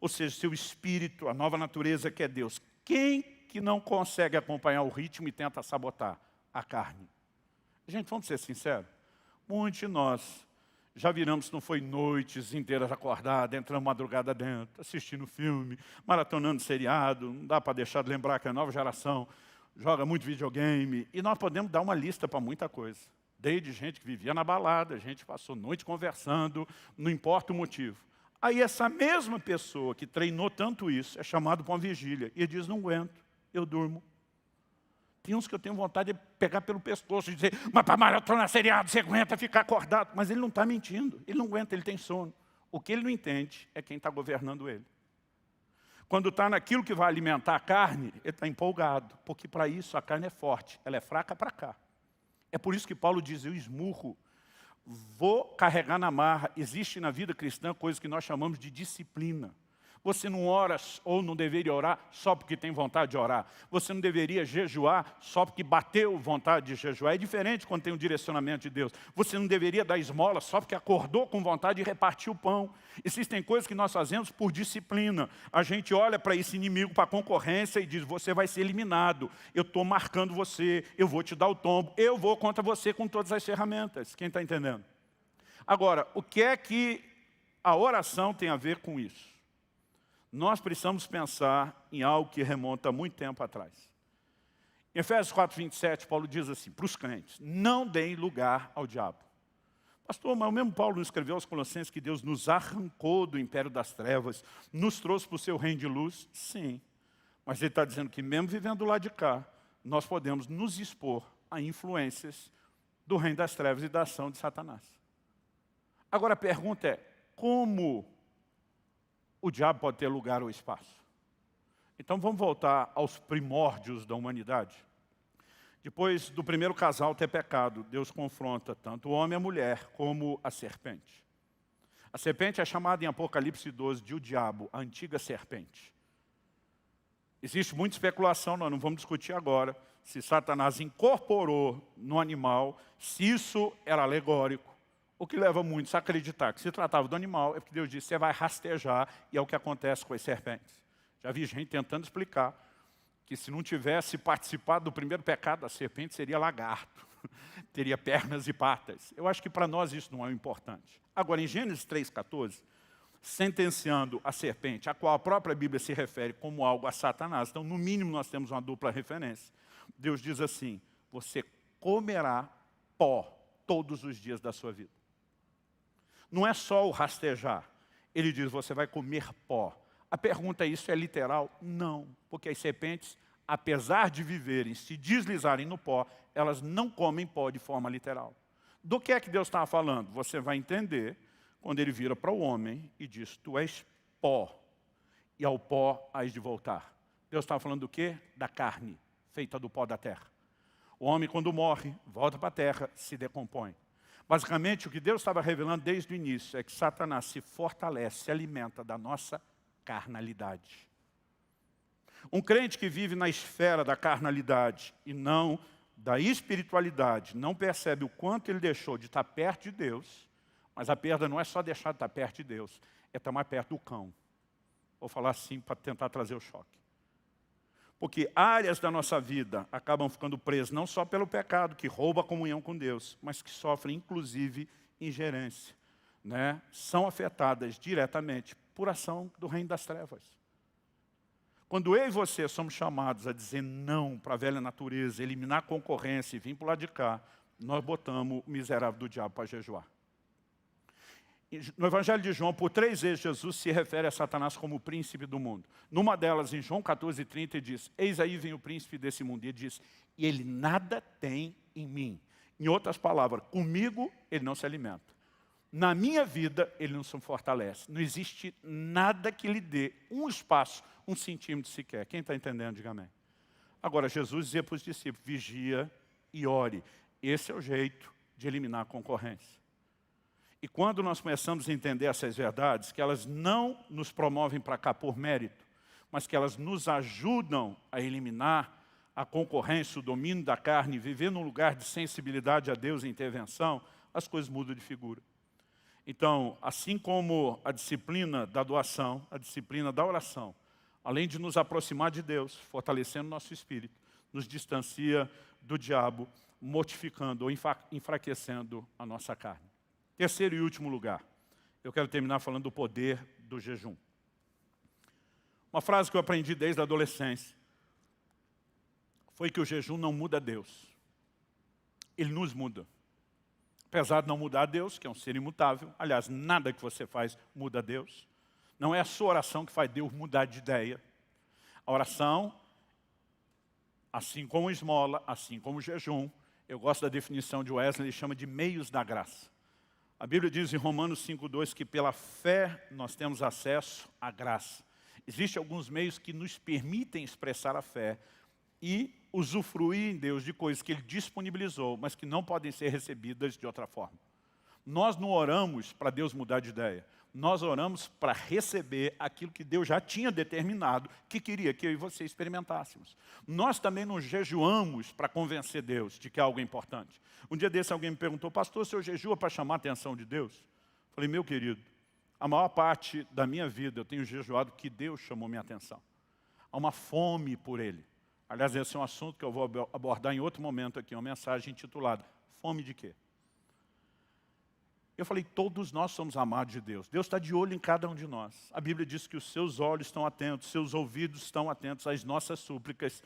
Ou seja, seu espírito, a nova natureza que é Deus. Quem que não consegue acompanhar o ritmo e tenta sabotar? A carne. Gente, vamos ser sinceros. Muitos de nós já viramos, se não foi noites inteiras acordadas, entrando madrugada dentro, assistindo filme, maratonando seriado, não dá para deixar de lembrar que a nova geração joga muito videogame, e nós podemos dar uma lista para muita coisa. Desde gente que vivia na balada, gente que passou noite conversando, não importa o motivo. Aí essa mesma pessoa que treinou tanto isso, é chamado para uma vigília, e ele diz, não aguento, eu durmo. Tem uns que eu tenho vontade de pegar pelo pescoço e dizer, mas para maratonar seriado você aguenta ficar acordado. Mas ele não está mentindo, ele não aguenta, ele tem sono. O que ele não entende é quem está governando ele. Quando está naquilo que vai alimentar a carne, ele está empolgado, porque para isso a carne é forte, ela é fraca para cá. É por isso que Paulo diz, eu esmurro, vou carregar na marra. Existe na vida cristã coisa que nós chamamos de disciplina. Você não ora ou não deveria orar só porque tem vontade de orar. Você não deveria jejuar só porque bateu vontade de jejuar. É diferente quando tem um direcionamento de Deus. Você não deveria dar esmola só porque acordou com vontade de repartir o pão. Existem coisas que nós fazemos por disciplina. A gente olha para esse inimigo, para a concorrência e diz, você vai ser eliminado. Eu estou marcando você, eu vou te dar o tombo, eu vou contra você com todas as ferramentas. Quem está entendendo? Agora, o que é que a oração tem a ver com isso? Nós precisamos pensar em algo que remonta a muito tempo atrás. Em Efésios 4:27, Paulo diz assim, para os crentes, não deem lugar ao diabo. Pastor, mas o mesmo Paulo não escreveu aos Colossenses que Deus nos arrancou do império das trevas, nos trouxe para o seu reino de luz? Sim. Mas ele está dizendo que mesmo vivendo do lado de cá, nós podemos nos expor a influências do reino das trevas e da ação de Satanás. Agora a pergunta é, como o diabo pode ter lugar ou espaço? Então vamos voltar aos primórdios da humanidade. Depois do primeiro casal ter pecado, Deus confronta tanto o homem e a mulher como a serpente. A serpente é chamada em Apocalipse 12 de o diabo, a antiga serpente. Existe muita especulação, nós não vamos discutir agora, se Satanás incorporou no animal, se isso era alegórico. O que leva muitos a acreditar que se tratava do animal, é porque Deus disse, você vai rastejar, e é o que acontece com as serpentes. Já vi gente tentando explicar que se não tivesse participado do primeiro pecado, a serpente seria lagarto, teria pernas e patas. Eu acho que para nós isso não é o importante. Agora, em Gênesis 3,14, sentenciando a serpente, a qual a própria Bíblia se refere como algo a Satanás, então no mínimo nós temos uma dupla referência. Deus diz assim, você comerá pó todos os dias da sua vida. Não é só o rastejar. Ele diz, você vai comer pó. A pergunta é, isso é literal? Não, porque as serpentes, apesar de viverem, se deslizarem no pó, elas não comem pó de forma literal. Do que é que Deus estava falando? Você vai entender quando ele vira para o homem e diz, tu és pó, e ao pó hás de voltar. Deus estava falando do quê? Da carne, feita do pó da terra. O homem, quando morre, volta para a terra, se decompõe. Basicamente, o que Deus estava revelando desde o início é que Satanás se fortalece, se alimenta da nossa carnalidade. Um crente que vive na esfera da carnalidade e não da espiritualidade, não percebe o quanto ele deixou de estar perto de Deus, mas a perda não é só deixar de estar perto de Deus, é estar mais perto do cão. Vou falar assim para tentar trazer o choque. Porque áreas da nossa vida acabam ficando presas não só pelo pecado, que rouba a comunhão com Deus, mas que sofrem, inclusive, ingerência. Né? São afetadas diretamente por ação do reino das trevas. Quando eu e você somos chamados a dizer não para a velha natureza, eliminar a concorrência e vir para o lado de cá, nós botamos o miserável do diabo para jejuar. No Evangelho de João, por 3 vezes, Jesus se refere a Satanás como o príncipe do mundo. Numa delas, em João 14:30, ele diz, eis aí vem o príncipe desse mundo. E ele diz, e ele nada tem em mim. Em outras palavras, comigo ele não se alimenta. Na minha vida, ele não se fortalece. Não existe nada que lhe dê um espaço, 1 centímetro sequer. Quem está entendendo, diga amém. Agora, Jesus dizia para os discípulos, vigia e ore. Esse é o jeito de eliminar a concorrência. E quando nós começamos a entender essas verdades, que elas não nos promovem para cá por mérito, mas que elas nos ajudam a eliminar a concorrência, o domínio da carne, viver num lugar de sensibilidade a Deus e intervenção, as coisas mudam de figura. Então, assim como a disciplina da doação, a disciplina da oração, além de nos aproximar de Deus, fortalecendo nosso espírito, nos distancia do diabo, mortificando ou enfraquecendo a nossa carne. Terceiro e último lugar, eu quero terminar falando do poder do jejum. Uma frase que eu aprendi desde a adolescência foi que o jejum não muda Deus. Ele nos muda. Apesar de não mudar Deus, que é um ser imutável, aliás, nada que você faz muda Deus. Não é a sua oração que faz Deus mudar de ideia. A oração, assim como a esmola, assim como o jejum, eu gosto da definição de Wesley, ele chama de meios da graça. A Bíblia diz em Romanos 5,2 que pela fé nós temos acesso à graça. Existem alguns meios que nos permitem expressar a fé e usufruir em Deus de coisas que Ele disponibilizou, mas que não podem ser recebidas de outra forma. Nós não oramos para Deus mudar de ideia. Nós oramos para receber aquilo que Deus já tinha determinado, que queria que eu e você experimentássemos. Nós também não jejuamos para convencer Deus de que é algo importante. Um dia desse alguém me perguntou, pastor, o senhor jejua para chamar a atenção de Deus? Eu falei, meu querido, a maior parte da minha vida eu tenho jejuado que Deus chamou minha atenção. Há uma fome por Ele. Aliás, esse é um assunto que eu vou abordar em outro momento aqui, uma mensagem intitulada, fome de quê? Eu falei, todos nós somos amados de Deus. Deus está de olho em cada um de nós. A Bíblia diz que os seus olhos estão atentos, seus ouvidos estão atentos às nossas súplicas.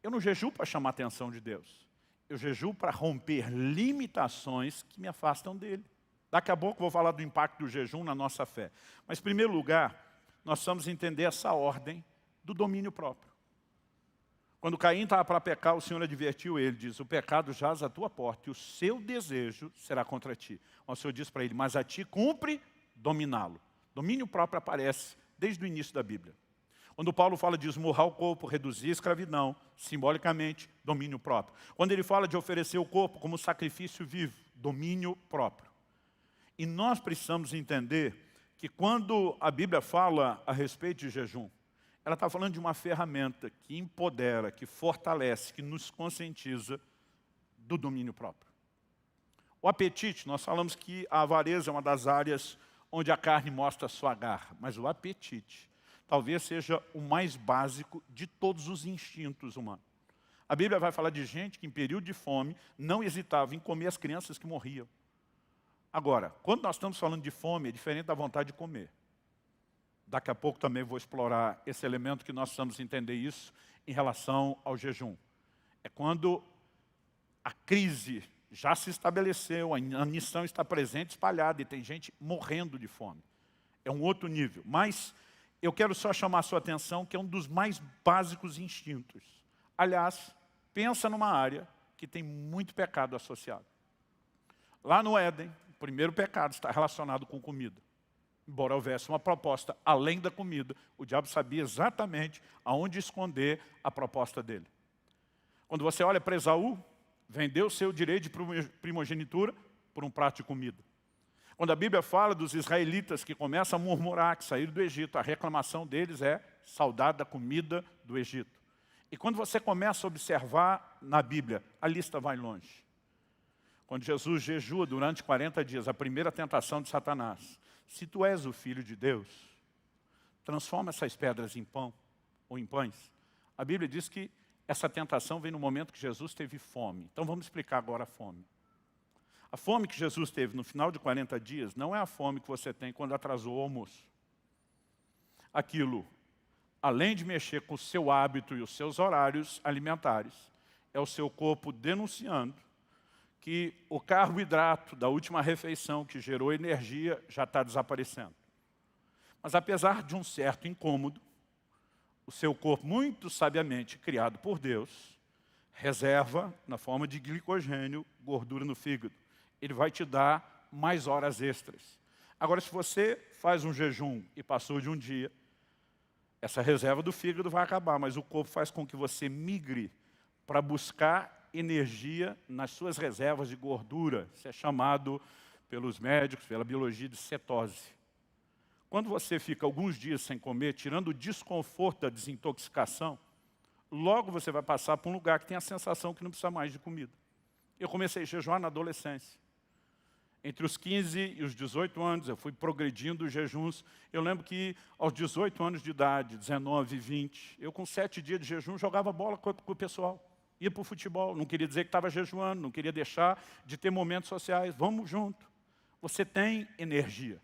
Eu não jejuo para chamar a atenção de Deus. Eu jejuo para romper limitações que me afastam dEle. Daqui a pouco eu vou falar do impacto do jejum na nossa fé. Mas, em primeiro lugar, nós precisamos entender essa ordem do domínio próprio. Quando Caim estava para pecar, o Senhor advertiu ele, diz, o pecado jaz à tua porta e o seu desejo será contra ti. O Senhor diz para ele, mas a ti cumpre dominá-lo. Domínio próprio aparece desde o início da Bíblia. Quando Paulo fala de esmurrar o corpo, reduzir a escravidão, simbolicamente, domínio próprio. Quando ele fala de oferecer o corpo como sacrifício vivo, domínio próprio. E nós precisamos entender que quando a Bíblia fala a respeito de jejum, ela está falando de uma ferramenta que empodera, que fortalece, que nos conscientiza do domínio próprio. O apetite, nós falamos que a avareza é uma das áreas onde a carne mostra sua garra, mas o apetite talvez seja o mais básico de todos os instintos humanos. A Bíblia vai falar de gente que em período de fome não hesitava em comer as crianças que morriam. Agora, quando nós estamos falando de fome, é diferente da vontade de comer. Daqui a pouco também vou explorar esse elemento que nós precisamos entender isso em relação ao jejum. É quando a crise já se estabeleceu, a missão está presente, espalhada, e tem gente morrendo de fome. É um outro nível. Mas eu quero só chamar a sua atenção que é um dos mais básicos instintos. Aliás, pensa numa área que tem muito pecado associado. Lá no Éden, o primeiro pecado está relacionado com comida. Embora houvesse uma proposta além da comida, o diabo sabia exatamente aonde esconder a proposta dele. Quando você olha para Esaú, vendeu o seu direito de primogenitura por um prato de comida. Quando a Bíblia fala dos israelitas que começam a murmurar, que saíram do Egito, a reclamação deles é saudade da comida do Egito. E quando você começa a observar na Bíblia, a lista vai longe. Quando Jesus jejua durante 40 dias, a primeira tentação de Satanás, se tu és o Filho de Deus, transforma essas pedras em pão ou em pães. A Bíblia diz que essa tentação vem no momento que Jesus teve fome. Então vamos explicar agora a fome. A fome que Jesus teve no final de 40 dias não é a fome que você tem quando atrasou o almoço. Aquilo, além de mexer com o seu hábito e os seus horários alimentares, é o seu corpo denunciando que o carboidrato da última refeição que gerou energia já está desaparecendo. Mas apesar de um certo incômodo, o seu corpo, muito sabiamente criado por Deus, reserva, na forma de glicogênio, gordura no fígado. Ele vai te dar mais horas extras. Agora, se você faz um jejum e passou de um dia, essa reserva do fígado vai acabar, mas o corpo faz com que você migre para buscar energia nas suas reservas de gordura. Isso é chamado pelos médicos, pela biologia, de cetose. Quando você fica alguns dias sem comer, tirando o desconforto da desintoxicação, logo você vai passar por um lugar que tem a sensação que não precisa mais de comida. Eu comecei a jejuar na adolescência. Entre os 15 e os 18 anos, eu fui progredindo os jejuns. Eu lembro que aos 18 anos de idade, 19, 20, eu com 7 dias de jejum jogava bola com o pessoal. Ia para o futebol, não queria dizer que estava jejuando, não queria deixar de ter momentos sociais. Vamos junto. Você tem energia.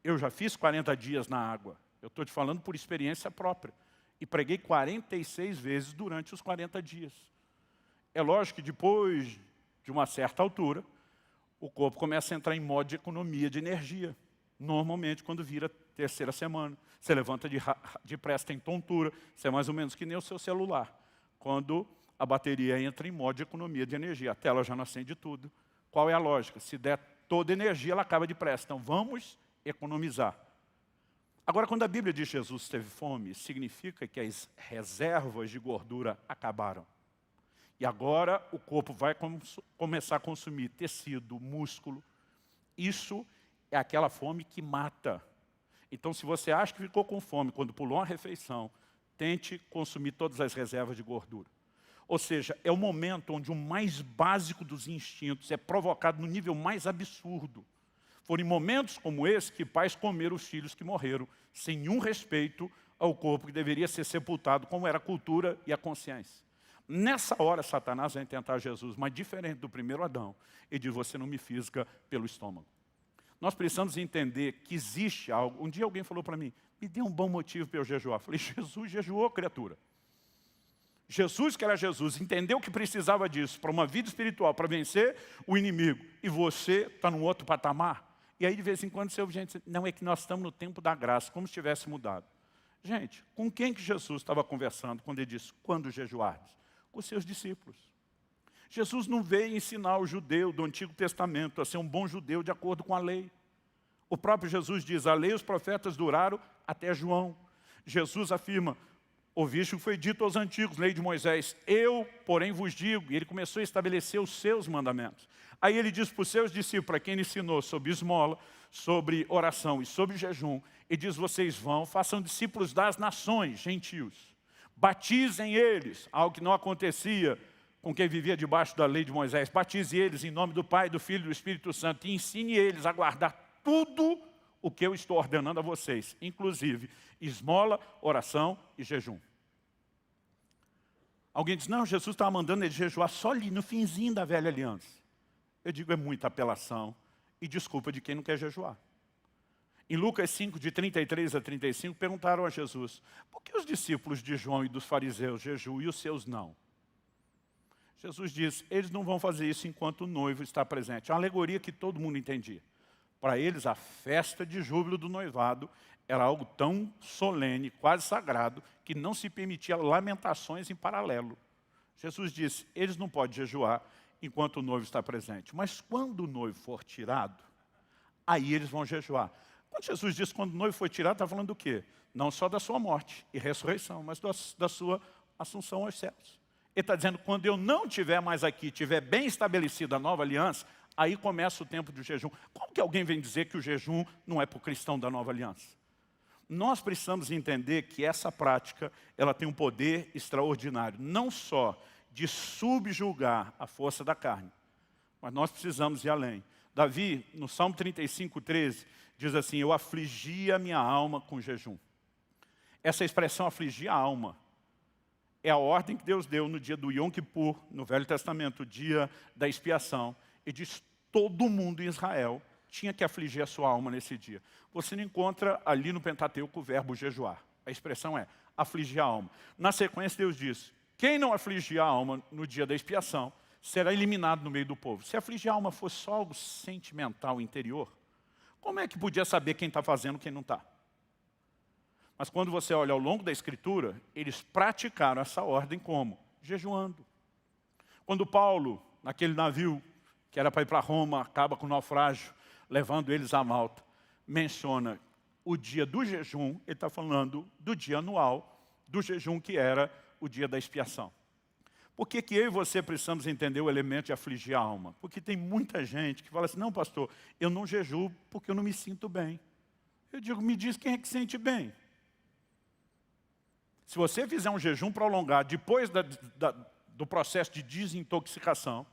Eu já fiz 40 dias na água. Eu estou te falando por experiência própria. E preguei 46 vezes durante os 40 dias. É lógico que depois de uma certa altura, o corpo começa a entrar em modo de economia de energia. Normalmente, quando vira terceira semana. Você levanta depressa, tem tontura. Isso é mais ou menos que nem o seu celular. Quando a bateria entra em modo de economia de energia. A tela já não acende tudo. Qual é a lógica? Se der toda energia, ela acaba depressa. Então, vamos economizar. Agora, quando a Bíblia diz que Jesus teve fome, significa que as reservas de gordura acabaram. E agora o corpo vai começar a consumir tecido, músculo. Isso é aquela fome que mata. Então, se você acha que ficou com fome quando pulou uma refeição, tente consumir todas as reservas de gordura. Ou seja, é o momento onde o mais básico dos instintos é provocado no nível mais absurdo. Foram em momentos como esse que pais comeram os filhos que morreram, sem nenhum respeito ao corpo que deveria ser sepultado, como era a cultura e a consciência. Nessa hora, Satanás vai tentar Jesus, mas diferente do primeiro Adão, ele diz, você não me fisga pelo estômago. Nós precisamos entender que existe algo. Um dia alguém falou para mim, me dê um bom motivo para eu jejuar. Eu falei, Jesus jejuou, criatura. Jesus, que era Jesus, entendeu que precisava disso para uma vida espiritual, para vencer o inimigo. E você está num outro patamar. E aí, de vez em quando, você ouve gente dizer, não, é que nós estamos no tempo da graça, como se tivesse mudado. Gente, com quem que Jesus estava conversando quando ele disse, quando jejuardes? Com os seus discípulos. Jesus não veio ensinar o judeu do Antigo Testamento a ser um bom judeu de acordo com a lei. O próprio Jesus diz, a lei e os profetas duraram até João. Jesus afirma, Ouviste o que foi dito aos antigos, lei de Moisés. Eu, porém, vos digo. E ele começou a estabelecer os seus mandamentos. Aí ele diz para os seus discípulos, para quem ele ensinou sobre esmola, sobre oração e sobre jejum, e diz, vocês vão, façam discípulos das nações, gentios. Batizem eles, algo que não acontecia com quem vivia debaixo da lei de Moisés. Batize eles em nome do Pai, do Filho e do Espírito Santo e ensine eles a guardar tudo o que eu estou ordenando a vocês, inclusive esmola, oração e jejum. Alguém diz, não, Jesus estava mandando ele jejuar só ali, no finzinho da velha aliança. Eu digo, é muita apelação e desculpa de quem não quer jejuar. Em Lucas 5, de 33 a 35, perguntaram a Jesus, por que os discípulos de João e dos fariseus jejuam e os seus não? Jesus diz, eles não vão fazer isso enquanto o noivo está presente. É uma alegoria que todo mundo entendia. Para eles, a festa de júbilo do noivado era algo tão solene, quase sagrado, que não se permitia lamentações em paralelo. Jesus disse, eles não podem jejuar enquanto o noivo está presente. Mas quando o noivo for tirado, aí eles vão jejuar. Quando Jesus disse quando o noivo foi tirado, está falando do quê? Não só da sua morte e ressurreição, mas da sua assunção aos céus. Ele está dizendo, quando eu não estiver mais aqui, tiver bem estabelecida a nova aliança, aí começa o tempo do jejum. Como que alguém vem dizer que o jejum não é para o cristão da nova aliança? Nós precisamos entender que essa prática, ela tem um poder extraordinário, não só de subjugar a força da carne, mas nós precisamos ir além. Davi, no Salmo 35, 13, diz assim, eu afligi a minha alma com jejum. Essa expressão afligir a alma é a ordem que Deus deu no dia do Yom Kippur, no Velho Testamento, o dia da expiação. E diz, todo mundo em Israel tinha que afligir a sua alma nesse dia. Você não encontra ali no Pentateuco o verbo jejuar. A expressão é afligir a alma. Na sequência, Deus diz, quem não afligir a alma no dia da expiação, será eliminado no meio do povo. Se afligir a alma fosse só algo sentimental, interior, como é que podia saber quem está fazendo e quem não está? Mas quando você olha ao longo da Escritura, eles praticaram essa ordem como? Jejuando. Quando Paulo, naquele navio que era para ir para Roma, acaba com o naufrágio, levando eles a Malta, menciona o dia do jejum, ele está falando do dia anual, do jejum que era o dia da expiação. Por que eu e você precisamos entender o elemento de afligir a alma? Porque tem muita gente que fala assim, não pastor, eu não jejuo porque eu não me sinto bem. Eu digo, me diz quem é que se sente bem. Se você fizer um jejum prolongado depois do processo de desintoxicação,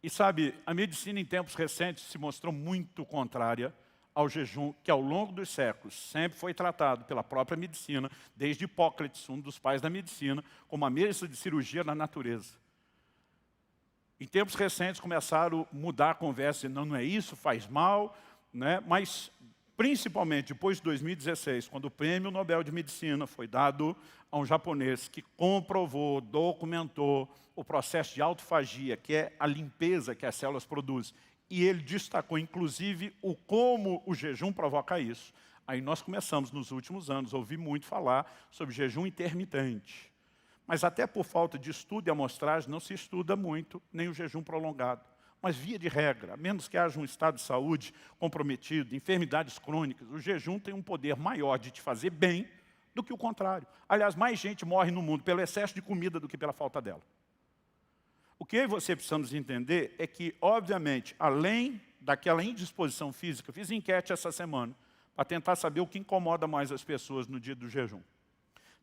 e sabe, a medicina em tempos recentes se mostrou muito contrária ao jejum, que ao longo dos séculos sempre foi tratado pela própria medicina, desde Hipócrates, um dos pais da medicina, como a mesa de cirurgia da natureza. Em tempos recentes começaram a mudar a conversa, não é isso, faz mal, né? Mas principalmente depois de 2016, quando o Prêmio Nobel de Medicina foi dado a um japonês que comprovou, documentou o processo de autofagia, que é a limpeza que as células produzem, e ele destacou, inclusive, como o jejum provoca isso. Aí nós começamos, nos últimos anos, a ouvir muito falar sobre jejum intermitente. Mas até por falta de estudo e amostragem, não se estuda muito nem o jejum prolongado. Mas, via de regra, a menos que haja um estado de saúde comprometido, enfermidades crônicas, o jejum tem um poder maior de te fazer bem do que o contrário. Aliás, mais gente morre no mundo pelo excesso de comida do que pela falta dela. O que eu e você precisamos entender é que, obviamente, além daquela indisposição física, fiz enquete essa semana para tentar saber o que incomoda mais as pessoas no dia do jejum.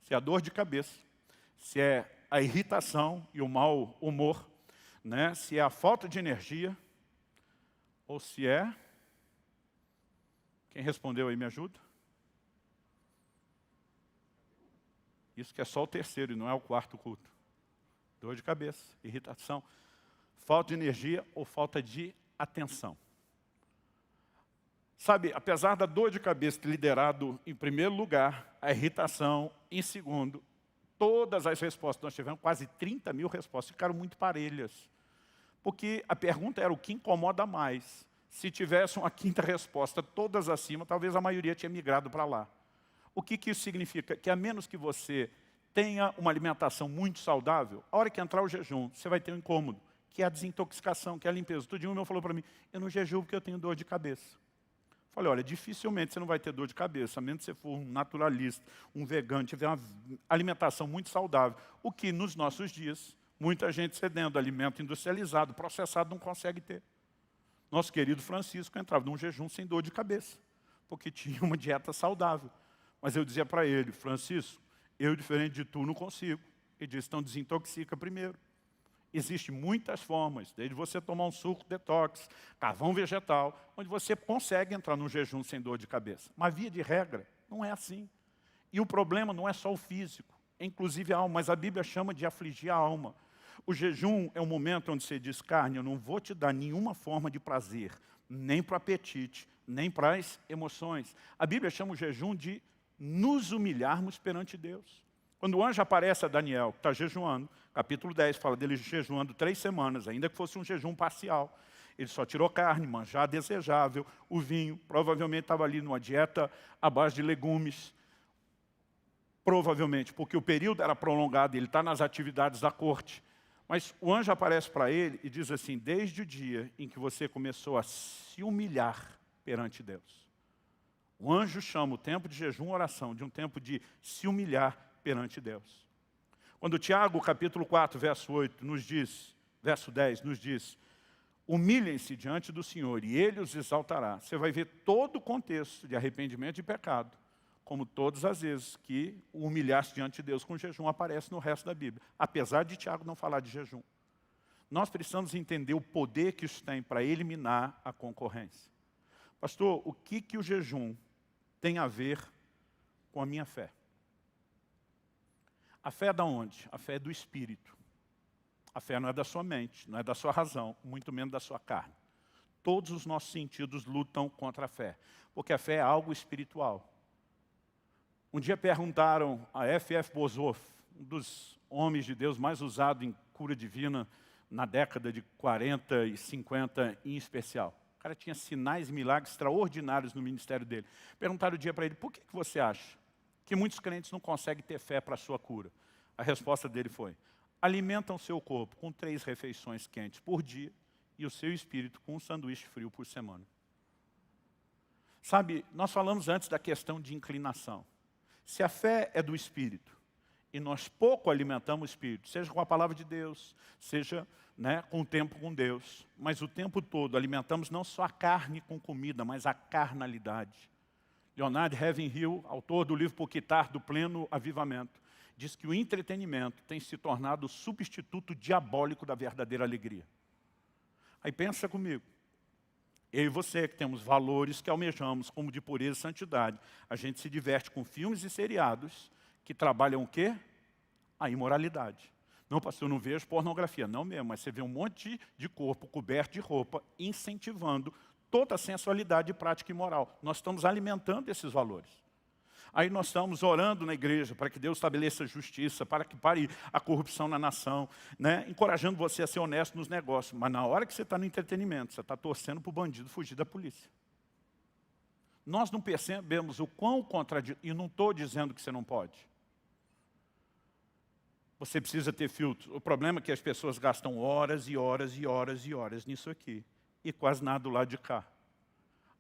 Se é a dor de cabeça, se é a irritação e o mau humor, né? Se é a falta de energia, ou se é... Quem respondeu aí me ajuda? Isso que é só o terceiro e não é o quarto culto. Dor de cabeça, irritação, falta de energia ou falta de atenção. Sabe, apesar da dor de cabeça ter liderado em primeiro lugar, a irritação em segundo, todas as respostas, nós tivemos quase 30 mil respostas, ficaram muito parelhas. Porque a pergunta era o que incomoda mais. Se tivesse uma quinta resposta, todas acima, talvez a maioria tinha migrado para lá. O que isso significa? Que a menos que você tenha uma alimentação muito saudável, a hora que entrar o jejum, você vai ter um incômodo, que é a desintoxicação, que é a limpeza. Todo dia um meu falou para mim, eu não jejuo porque eu tenho dor de cabeça. Falei, olha, dificilmente você não vai ter dor de cabeça, a menos que você for um naturalista, um vegano, tiver uma alimentação muito saudável. O que nos nossos dias, muita gente cedendo alimento industrializado, processado, não consegue ter. Nosso querido Francisco entrava num jejum sem dor de cabeça, porque tinha uma dieta saudável. Mas eu dizia para ele, Francisco, eu, diferente de tu, não consigo. Ele disse, então desintoxica primeiro. Existem muitas formas, desde você tomar um suco detox, carvão vegetal, onde você consegue entrar num jejum sem dor de cabeça. Mas, via de regra, não é assim. E o problema não é só o físico, é inclusive a alma, mas a Bíblia chama de afligir a alma. O jejum é um momento onde você diz, carne, eu não vou te dar nenhuma forma de prazer, nem para o apetite, nem para as emoções. A Bíblia chama o jejum de nos humilharmos perante Deus. Quando o anjo aparece a Daniel, que está jejuando, capítulo 10, fala dele jejuando 3 semanas, ainda que fosse um jejum parcial. Ele só tirou carne, manjar desejável, o vinho, provavelmente estava ali numa dieta à base de legumes. Provavelmente, porque o período era prolongado, ele está nas atividades da corte. Mas o anjo aparece para ele e diz assim, desde o dia em que você começou a se humilhar perante Deus. O anjo chama o tempo de jejum e oração de um tempo de se humilhar perante Deus. Quando Tiago, capítulo 4, verso 8, nos diz, verso 10, nos diz, humilhem-se diante do Senhor e Ele os exaltará. Você vai ver todo o contexto de arrependimento e pecado, como todas as vezes que o humilhar-se diante de Deus com jejum aparece no resto da Bíblia, apesar de Tiago não falar de jejum. Nós precisamos entender o poder que isso tem para eliminar a concorrência. Pastor, o que o jejum tem a ver com a minha fé? A fé é de onde? A fé é do Espírito. A fé não é da sua mente, não é da sua razão, muito menos da sua carne. Todos os nossos sentidos lutam contra a fé, porque a fé é algo espiritual. Um dia perguntaram a F.F. Bosworth, um dos homens de Deus mais usado em cura divina na década de 40 e 50 em especial. O cara tinha sinais e milagres extraordinários no ministério dele. Perguntaram um dia para ele, por que você acha que muitos crentes não conseguem ter fé para a sua cura? A resposta dele foi, alimentam seu corpo com 3 refeições quentes por dia e o seu espírito com um sanduíche frio por semana. Sabe, nós falamos antes da questão de inclinação. Se a fé é do Espírito e nós pouco alimentamos o Espírito, seja com a palavra de Deus, seja com o tempo com Deus, mas o tempo todo alimentamos não só a carne com comida, mas a carnalidade. Leonard Ravenhill, autor do livro Por Quitar do Pleno Avivamento, diz que o entretenimento tem se tornado o substituto diabólico da verdadeira alegria. Aí pensa comigo, eu e você que temos valores que almejamos, como de pureza e santidade, a gente se diverte com filmes e seriados que trabalham o quê? A imoralidade. Não, pastor, eu não vejo pornografia. Não mesmo, mas você vê um monte de corpo coberto de roupa, incentivando toda a sensualidade e prática imoral. Nós estamos alimentando esses valores. Aí nós estamos orando na igreja para que Deus estabeleça justiça, para que pare a corrupção na nação, encorajando você a ser honesto nos negócios. Mas na hora que você está no entretenimento, você está torcendo para o bandido fugir da polícia. Nós não percebemos o quão contraditório, e não estou dizendo que você não pode. Você precisa ter filtro. O problema é que as pessoas gastam horas e horas e horas e horas nisso aqui. E quase nada do lado de cá.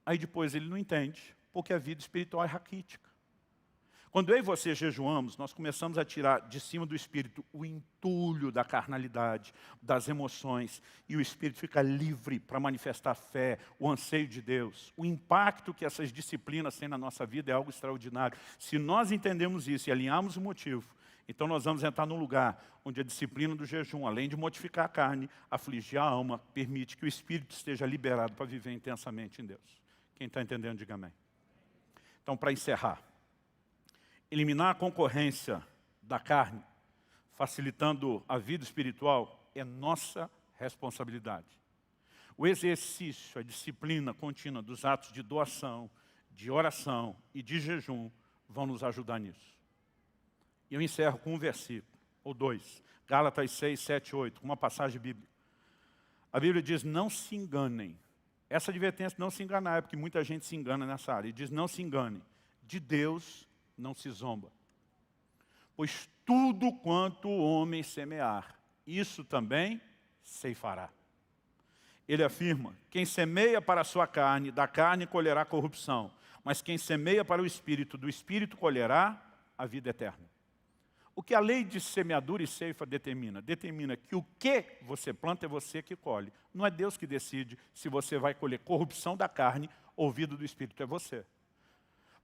Aí depois ele não entende, porque a vida espiritual é raquítica. Quando eu e você jejuamos, nós começamos a tirar de cima do Espírito o entulho da carnalidade, das emoções, e o Espírito fica livre para manifestar a fé, o anseio de Deus. O impacto que essas disciplinas têm na nossa vida é algo extraordinário. Se nós entendemos isso e alinharmos o motivo, então nós vamos entrar num lugar onde a disciplina do jejum, além de mortificar a carne, afligir a alma, permite que o Espírito esteja liberado para viver intensamente em Deus. Quem está entendendo, diga amém. Então, para encerrar, eliminar a concorrência da carne, facilitando a vida espiritual, é nossa responsabilidade. O exercício, a disciplina contínua dos atos de doação, de oração e de jejum vão nos ajudar nisso. E eu encerro com um versículo, ou 2, Gálatas 6, 7, 8, uma passagem bíblica. A Bíblia diz, não se enganem. Essa advertência, não se enganar, é porque muita gente se engana nessa área. Ele diz, não se enganem. De Deus não se zomba. Pois tudo quanto o homem semear, isso também ceifará. Ele afirma, quem semeia para a sua carne, da carne colherá corrupção. Mas quem semeia para o Espírito, do Espírito colherá a vida eterna. O que a lei de semeadura e ceifa determina? Determina que o que você planta é você que colhe. Não é Deus que decide se você vai colher corrupção da carne ou vida do Espírito, é você.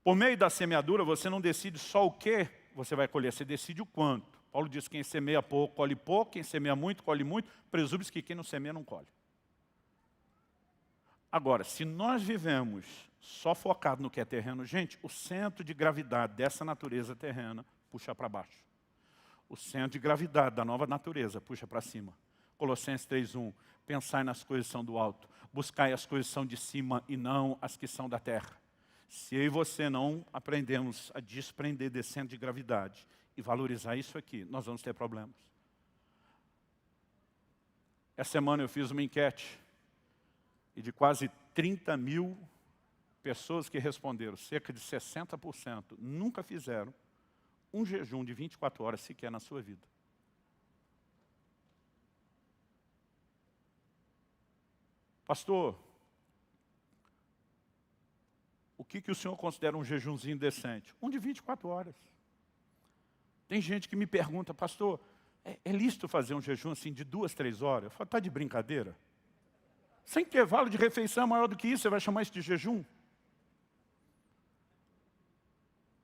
Por meio da semeadura, você não decide só o que você vai colher, você decide o quanto. Paulo diz que quem semeia pouco, colhe pouco, quem semeia muito, colhe muito. Presume-se que quem não semeia, não colhe. Agora, se nós vivemos só focado no que é terreno, gente, o centro de gravidade dessa natureza terrena puxa para baixo. O centro de gravidade da nova natureza puxa para cima. Colossenses 3:1, pensai nas coisas que são do alto, buscai as coisas que são de cima e não as que são da terra. Se eu e você não aprendemos a desprender desse centro de gravidade e valorizar isso aqui, nós vamos ter problemas. Essa semana eu fiz uma enquete e de quase 30 mil pessoas que responderam, cerca de 60%, nunca fizeram um jejum de 24 horas sequer na sua vida. Pastor, o que o senhor considera um jejumzinho decente? Um de 24 horas. Tem gente que me pergunta, pastor, é lícito fazer um jejum assim de 2, 3 horas? Eu falo, está de brincadeira? Sem intervalo de refeição maior do que isso, você vai chamar isso de jejum?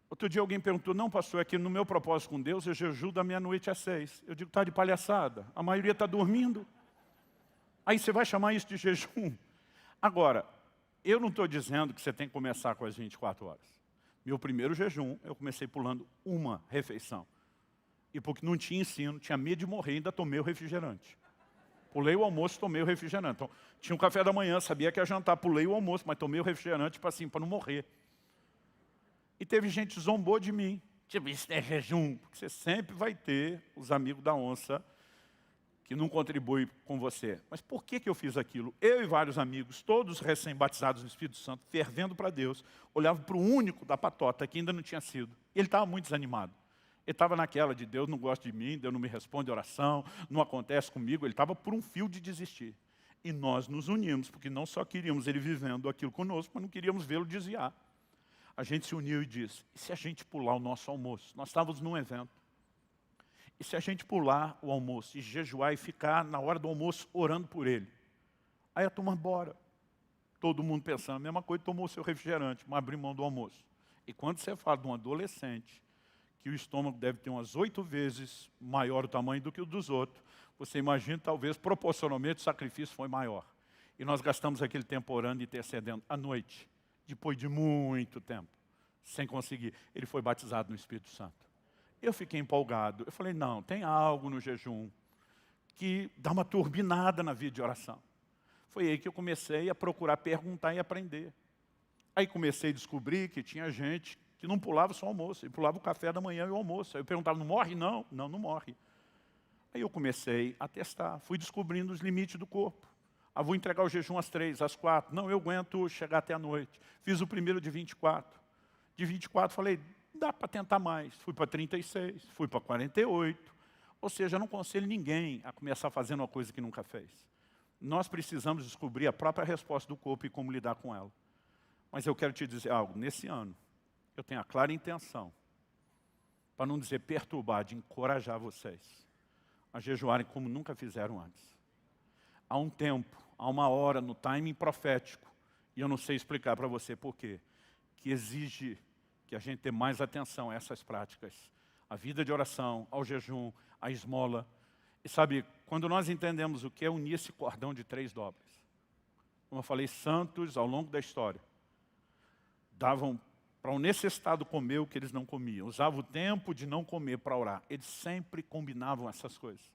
Outro dia alguém perguntou, não pastor, é que no meu propósito com Deus eu jejuo da meia-noite às 6. Eu digo, está de palhaçada, a maioria está dormindo. Aí você vai chamar isso de jejum? Agora, eu não estou dizendo que você tem que começar com as 24 horas. Meu primeiro jejum, eu comecei pulando uma refeição. E porque não tinha ensino, tinha medo de morrer, ainda tomei o refrigerante. Pulei o almoço, tomei o refrigerante. Então, tinha um café da manhã, sabia que ia jantar, pulei o almoço, mas tomei o refrigerante para não morrer. E teve gente que zombou de mim. Tipo, isso é jejum. Porque você sempre vai ter os amigos da onça que não contribuem com você. Mas por que eu fiz aquilo? Eu e vários amigos, todos recém-batizados no Espírito Santo, fervendo para Deus, olhavam para o único da patota que ainda não tinha sido. Ele estava muito desanimado. Ele estava naquela de Deus não gosta de mim, Deus não me responde oração, não acontece comigo. Ele estava por um fio de desistir. E nós nos unimos, porque não só queríamos ele vivendo aquilo conosco, mas não queríamos vê-lo desviar. A gente se uniu e disse, e se a gente pular o nosso almoço? Nós estávamos num evento. E se a gente pular o almoço e jejuar e ficar na hora do almoço orando por ele? Aí a turma, bora. Todo mundo pensando a mesma coisa, tomou o seu refrigerante, mas abriu mão do almoço. E quando você fala de um adolescente, que o estômago deve ter umas 8 vezes maior o tamanho do que o dos outros, você imagina, talvez, proporcionalmente, o sacrifício foi maior. E nós gastamos aquele tempo orando e intercedendo à noite, depois de muito tempo, sem conseguir. Ele foi batizado no Espírito Santo. Eu fiquei empolgado. Eu falei, não, tem algo no jejum que dá uma turbinada na vida de oração. Foi aí que eu comecei a procurar perguntar e aprender. Aí comecei a descobrir que tinha gente que não pulava só o almoço, ele pulava o café da manhã e o almoço. Aí eu perguntava, não morre? Não, não morre. Aí eu comecei a testar, fui descobrindo os limites do corpo. Ah, vou entregar o jejum às 3, às 4. Não, eu aguento chegar até a noite. Fiz o primeiro de 24. De 24 falei, dá para tentar mais. Fui para 36, fui para 48. Ou seja, eu não aconselho ninguém a começar fazendo uma coisa que nunca fez. Nós precisamos descobrir a própria resposta do corpo e como lidar com ela. Mas eu quero te dizer algo, nesse ano, eu tenho a clara intenção, para não dizer perturbar, de encorajar vocês a jejuarem como nunca fizeram antes. Há um tempo, há uma hora no timing profético, e eu não sei explicar para você por quê, que exige que a gente dê mais atenção a essas práticas. A vida de oração, ao jejum, à esmola. E sabe, quando nós entendemos o que é unir esse cordão de 3 dobras, como eu falei, santos ao longo da história, davam para um necessitado comer o que eles não comiam. Usavam o tempo de não comer para orar. Eles sempre combinavam essas coisas.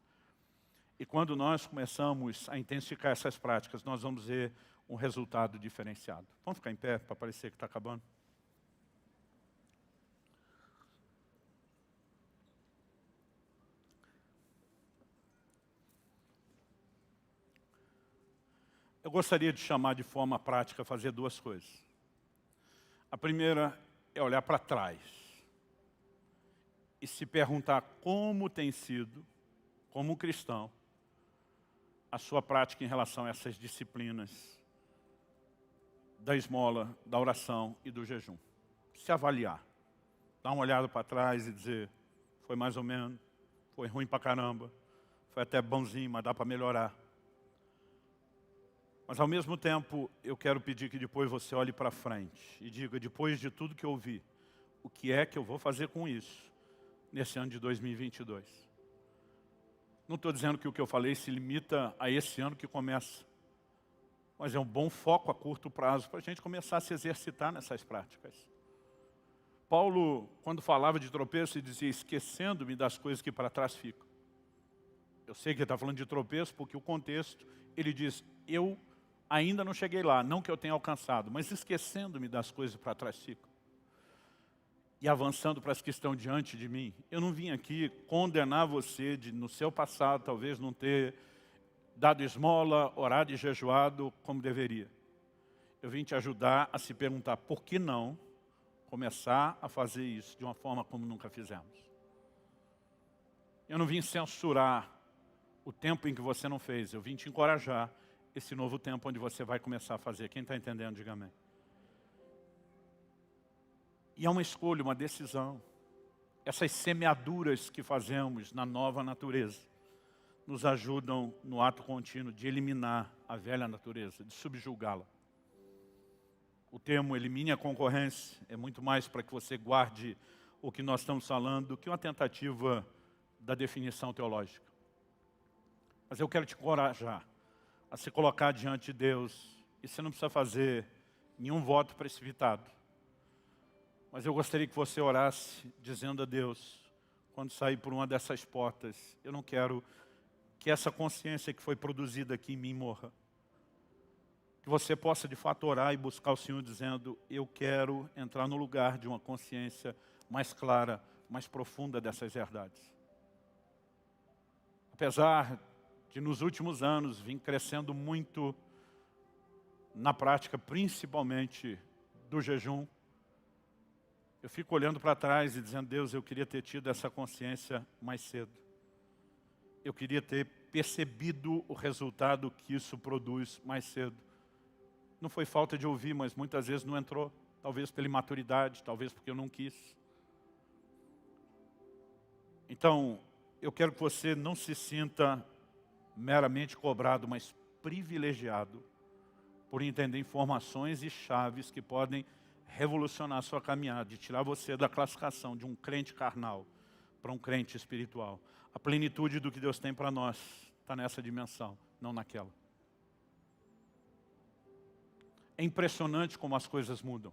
E quando nós começamos a intensificar essas práticas, nós vamos ver um resultado diferenciado. Vamos ficar em pé para parecer que está acabando? Eu gostaria de chamar de forma prática, fazer 2 coisas. A primeira é olhar para trás e se perguntar como tem sido, como cristão, a sua prática em relação a essas disciplinas da esmola, da oração e do jejum. Se avaliar. Dar uma olhada para trás e dizer, foi mais ou menos, foi ruim pra caramba, foi até bonzinho, mas dá para melhorar. Mas ao mesmo tempo, eu quero pedir que depois você olhe para frente e diga, depois de tudo que eu ouvi, o que é que eu vou fazer com isso nesse ano de 2022? Não estou dizendo que o que eu falei se limita a esse ano que começa, mas é um bom foco a curto prazo para a gente começar a se exercitar nessas práticas. Paulo, quando falava de tropeço, ele dizia, esquecendo-me das coisas que para trás ficam. Eu sei que ele está falando de tropeço porque o contexto, ele diz, eu ainda não cheguei lá, não que eu tenha alcançado, mas esquecendo-me das coisas que para trás ficam. E avançando para as que estão diante de mim. Eu não vim aqui condenar você de, no seu passado, talvez não ter dado esmola, orado e jejuado como deveria. Eu vim te ajudar a se perguntar, por que não começar a fazer isso de uma forma como nunca fizemos? Eu não vim censurar o tempo em que você não fez, eu vim te encorajar esse novo tempo onde você vai começar a fazer. Quem está entendendo, diga amém. E é uma escolha, uma decisão. Essas semeaduras que fazemos na nova natureza nos ajudam no ato contínuo de eliminar a velha natureza, de subjugá-la. O termo elimine a concorrência é muito mais para que você guarde o que nós estamos falando do que uma tentativa da definição teológica. Mas eu quero te encorajar a se colocar diante de Deus, e você não precisa fazer nenhum voto precipitado. Mas eu gostaria que você orasse dizendo a Deus, quando sair por uma dessas portas, eu não quero que essa consciência que foi produzida aqui em mim morra. Que você possa de fato orar e buscar o Senhor dizendo, eu quero entrar no lugar de uma consciência mais clara, mais profunda dessas verdades. Apesar de nos últimos anos vir crescendo muito na prática, principalmente do jejum, eu fico olhando para trás e dizendo, Deus, eu queria ter tido essa consciência mais cedo. Eu queria ter percebido o resultado que isso produz mais cedo. Não foi falta de ouvir, mas muitas vezes não entrou. Talvez pela imaturidade, talvez porque eu não quis. Então, eu quero que você não se sinta meramente cobrado, mas privilegiado por entender informações e chaves que podem revolucionar a sua caminhada, de tirar você da classificação de um crente carnal para um crente espiritual. A plenitude do que Deus tem para nós está nessa dimensão, não naquela. É impressionante como as coisas mudam.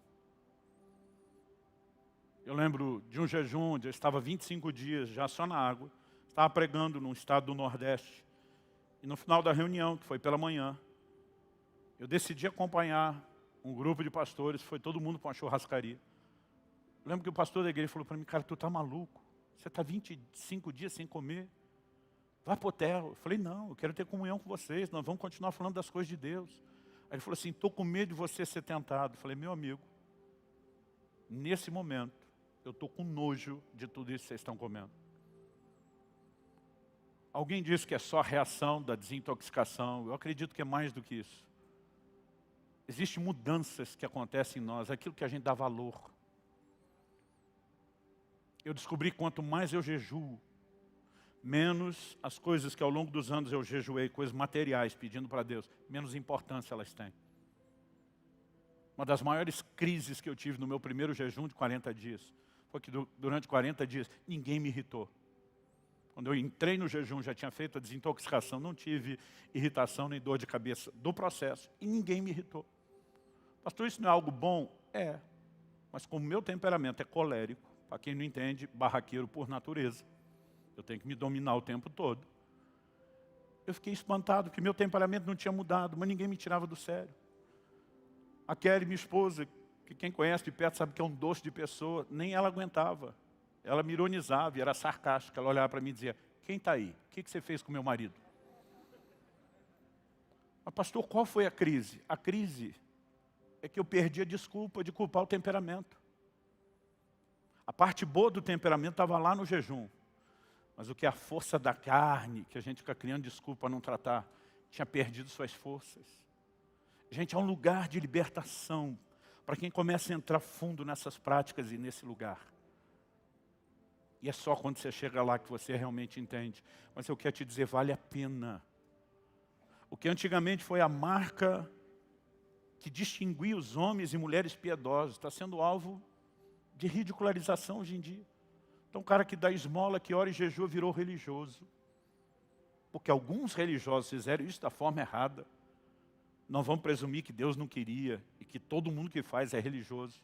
Eu lembro de um jejum onde eu estava 25 dias já só na água, estava pregando num estado do Nordeste, e no final da reunião, que foi pela manhã, eu decidi acompanhar um grupo de pastores, foi todo mundo para uma churrascaria. Eu lembro que o pastor da igreja falou para mim, cara, tu tá maluco? Você está 25 dias sem comer? Vai para o hotel. Eu falei, não, eu quero ter comunhão com vocês, nós vamos continuar falando das coisas de Deus. Aí ele falou assim, estou com medo de você ser tentado. Eu falei, meu amigo, nesse momento, eu estou com nojo de tudo isso que vocês estão comendo. Alguém disse que é só a reação da desintoxicação. Eu acredito que é mais do que isso. Existem mudanças que acontecem em nós, aquilo que a gente dá valor. Eu descobri que quanto mais eu jejuo, menos as coisas que ao longo dos anos eu jejuei, coisas materiais, pedindo para Deus, menos importância elas têm. Uma das maiores crises que eu tive no meu primeiro jejum de 40 dias, foi que durante 40 dias ninguém me irritou. Quando eu entrei no jejum, já tinha feito a desintoxicação, não tive irritação nem dor de cabeça do processo, e ninguém me irritou. Pastor, isso não é algo bom? É, mas como meu temperamento é colérico, para quem não entende, barraqueiro por natureza, eu tenho que me dominar o tempo todo. Eu fiquei espantado, porque meu temperamento não tinha mudado, mas ninguém me tirava do sério. A Kelly, minha esposa, que quem conhece de perto sabe que é um doce de pessoa, nem ela aguentava. Ela me ironizava e era sarcástica. Ela olhava para mim e dizia, quem está aí? O que você fez com meu marido? Mas pastor, qual foi a crise? A crise é que eu perdi a desculpa de culpar o temperamento. A parte boa do temperamento estava lá no jejum. Mas o que é a força da carne, que a gente fica criando desculpa para não tratar, tinha perdido suas forças. Gente, é um lugar de libertação para quem começa a entrar fundo nessas práticas e nesse lugar. E é só quando você chega lá que você realmente entende. Mas eu quero te dizer, vale a pena. O que antigamente foi a marca que distinguia os homens e mulheres piedosos, está sendo alvo de ridicularização hoje em dia. Então o cara que dá esmola, que ora e jejua, virou religioso. Porque alguns religiosos fizeram isso da forma errada. Não vamos presumir que Deus não queria e que todo mundo que faz é religioso.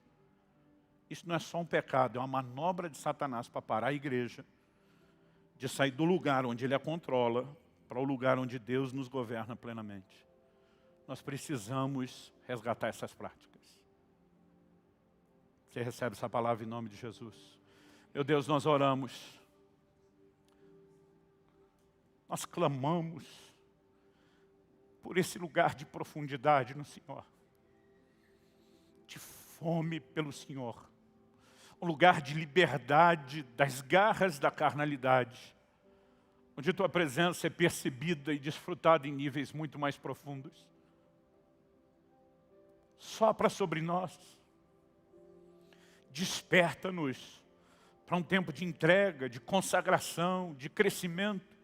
Isso não é só um pecado, é uma manobra de Satanás para parar a igreja de sair do lugar onde ele a controla para o lugar onde Deus nos governa plenamente. Nós precisamos resgatar essas práticas. Você recebe essa palavra em nome de Jesus. Meu Deus, nós oramos. Nós clamamos por esse lugar de profundidade no Senhor. De fome pelo Senhor. Um lugar de liberdade das garras da carnalidade. Onde tua presença é percebida e desfrutada em níveis muito mais profundos. Sopra sobre nós. Desperta-nos para um tempo de entrega, de consagração, de crescimento.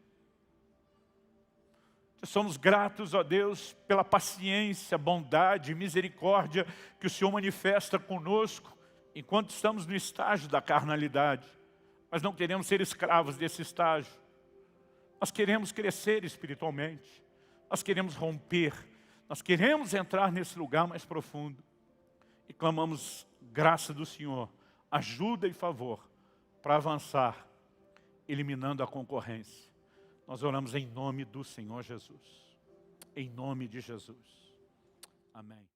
Somos gratos, ó Deus, pela paciência, bondade e misericórdia que o Senhor manifesta conosco enquanto estamos no estágio da carnalidade. Mas não queremos ser escravos desse estágio. Nós queremos crescer espiritualmente. Nós queremos romper. Nós queremos entrar nesse lugar mais profundo. E clamamos graça do Senhor, ajuda e favor para avançar, eliminando a concorrência. Nós oramos em nome do Senhor Jesus. Em nome de Jesus. Amém.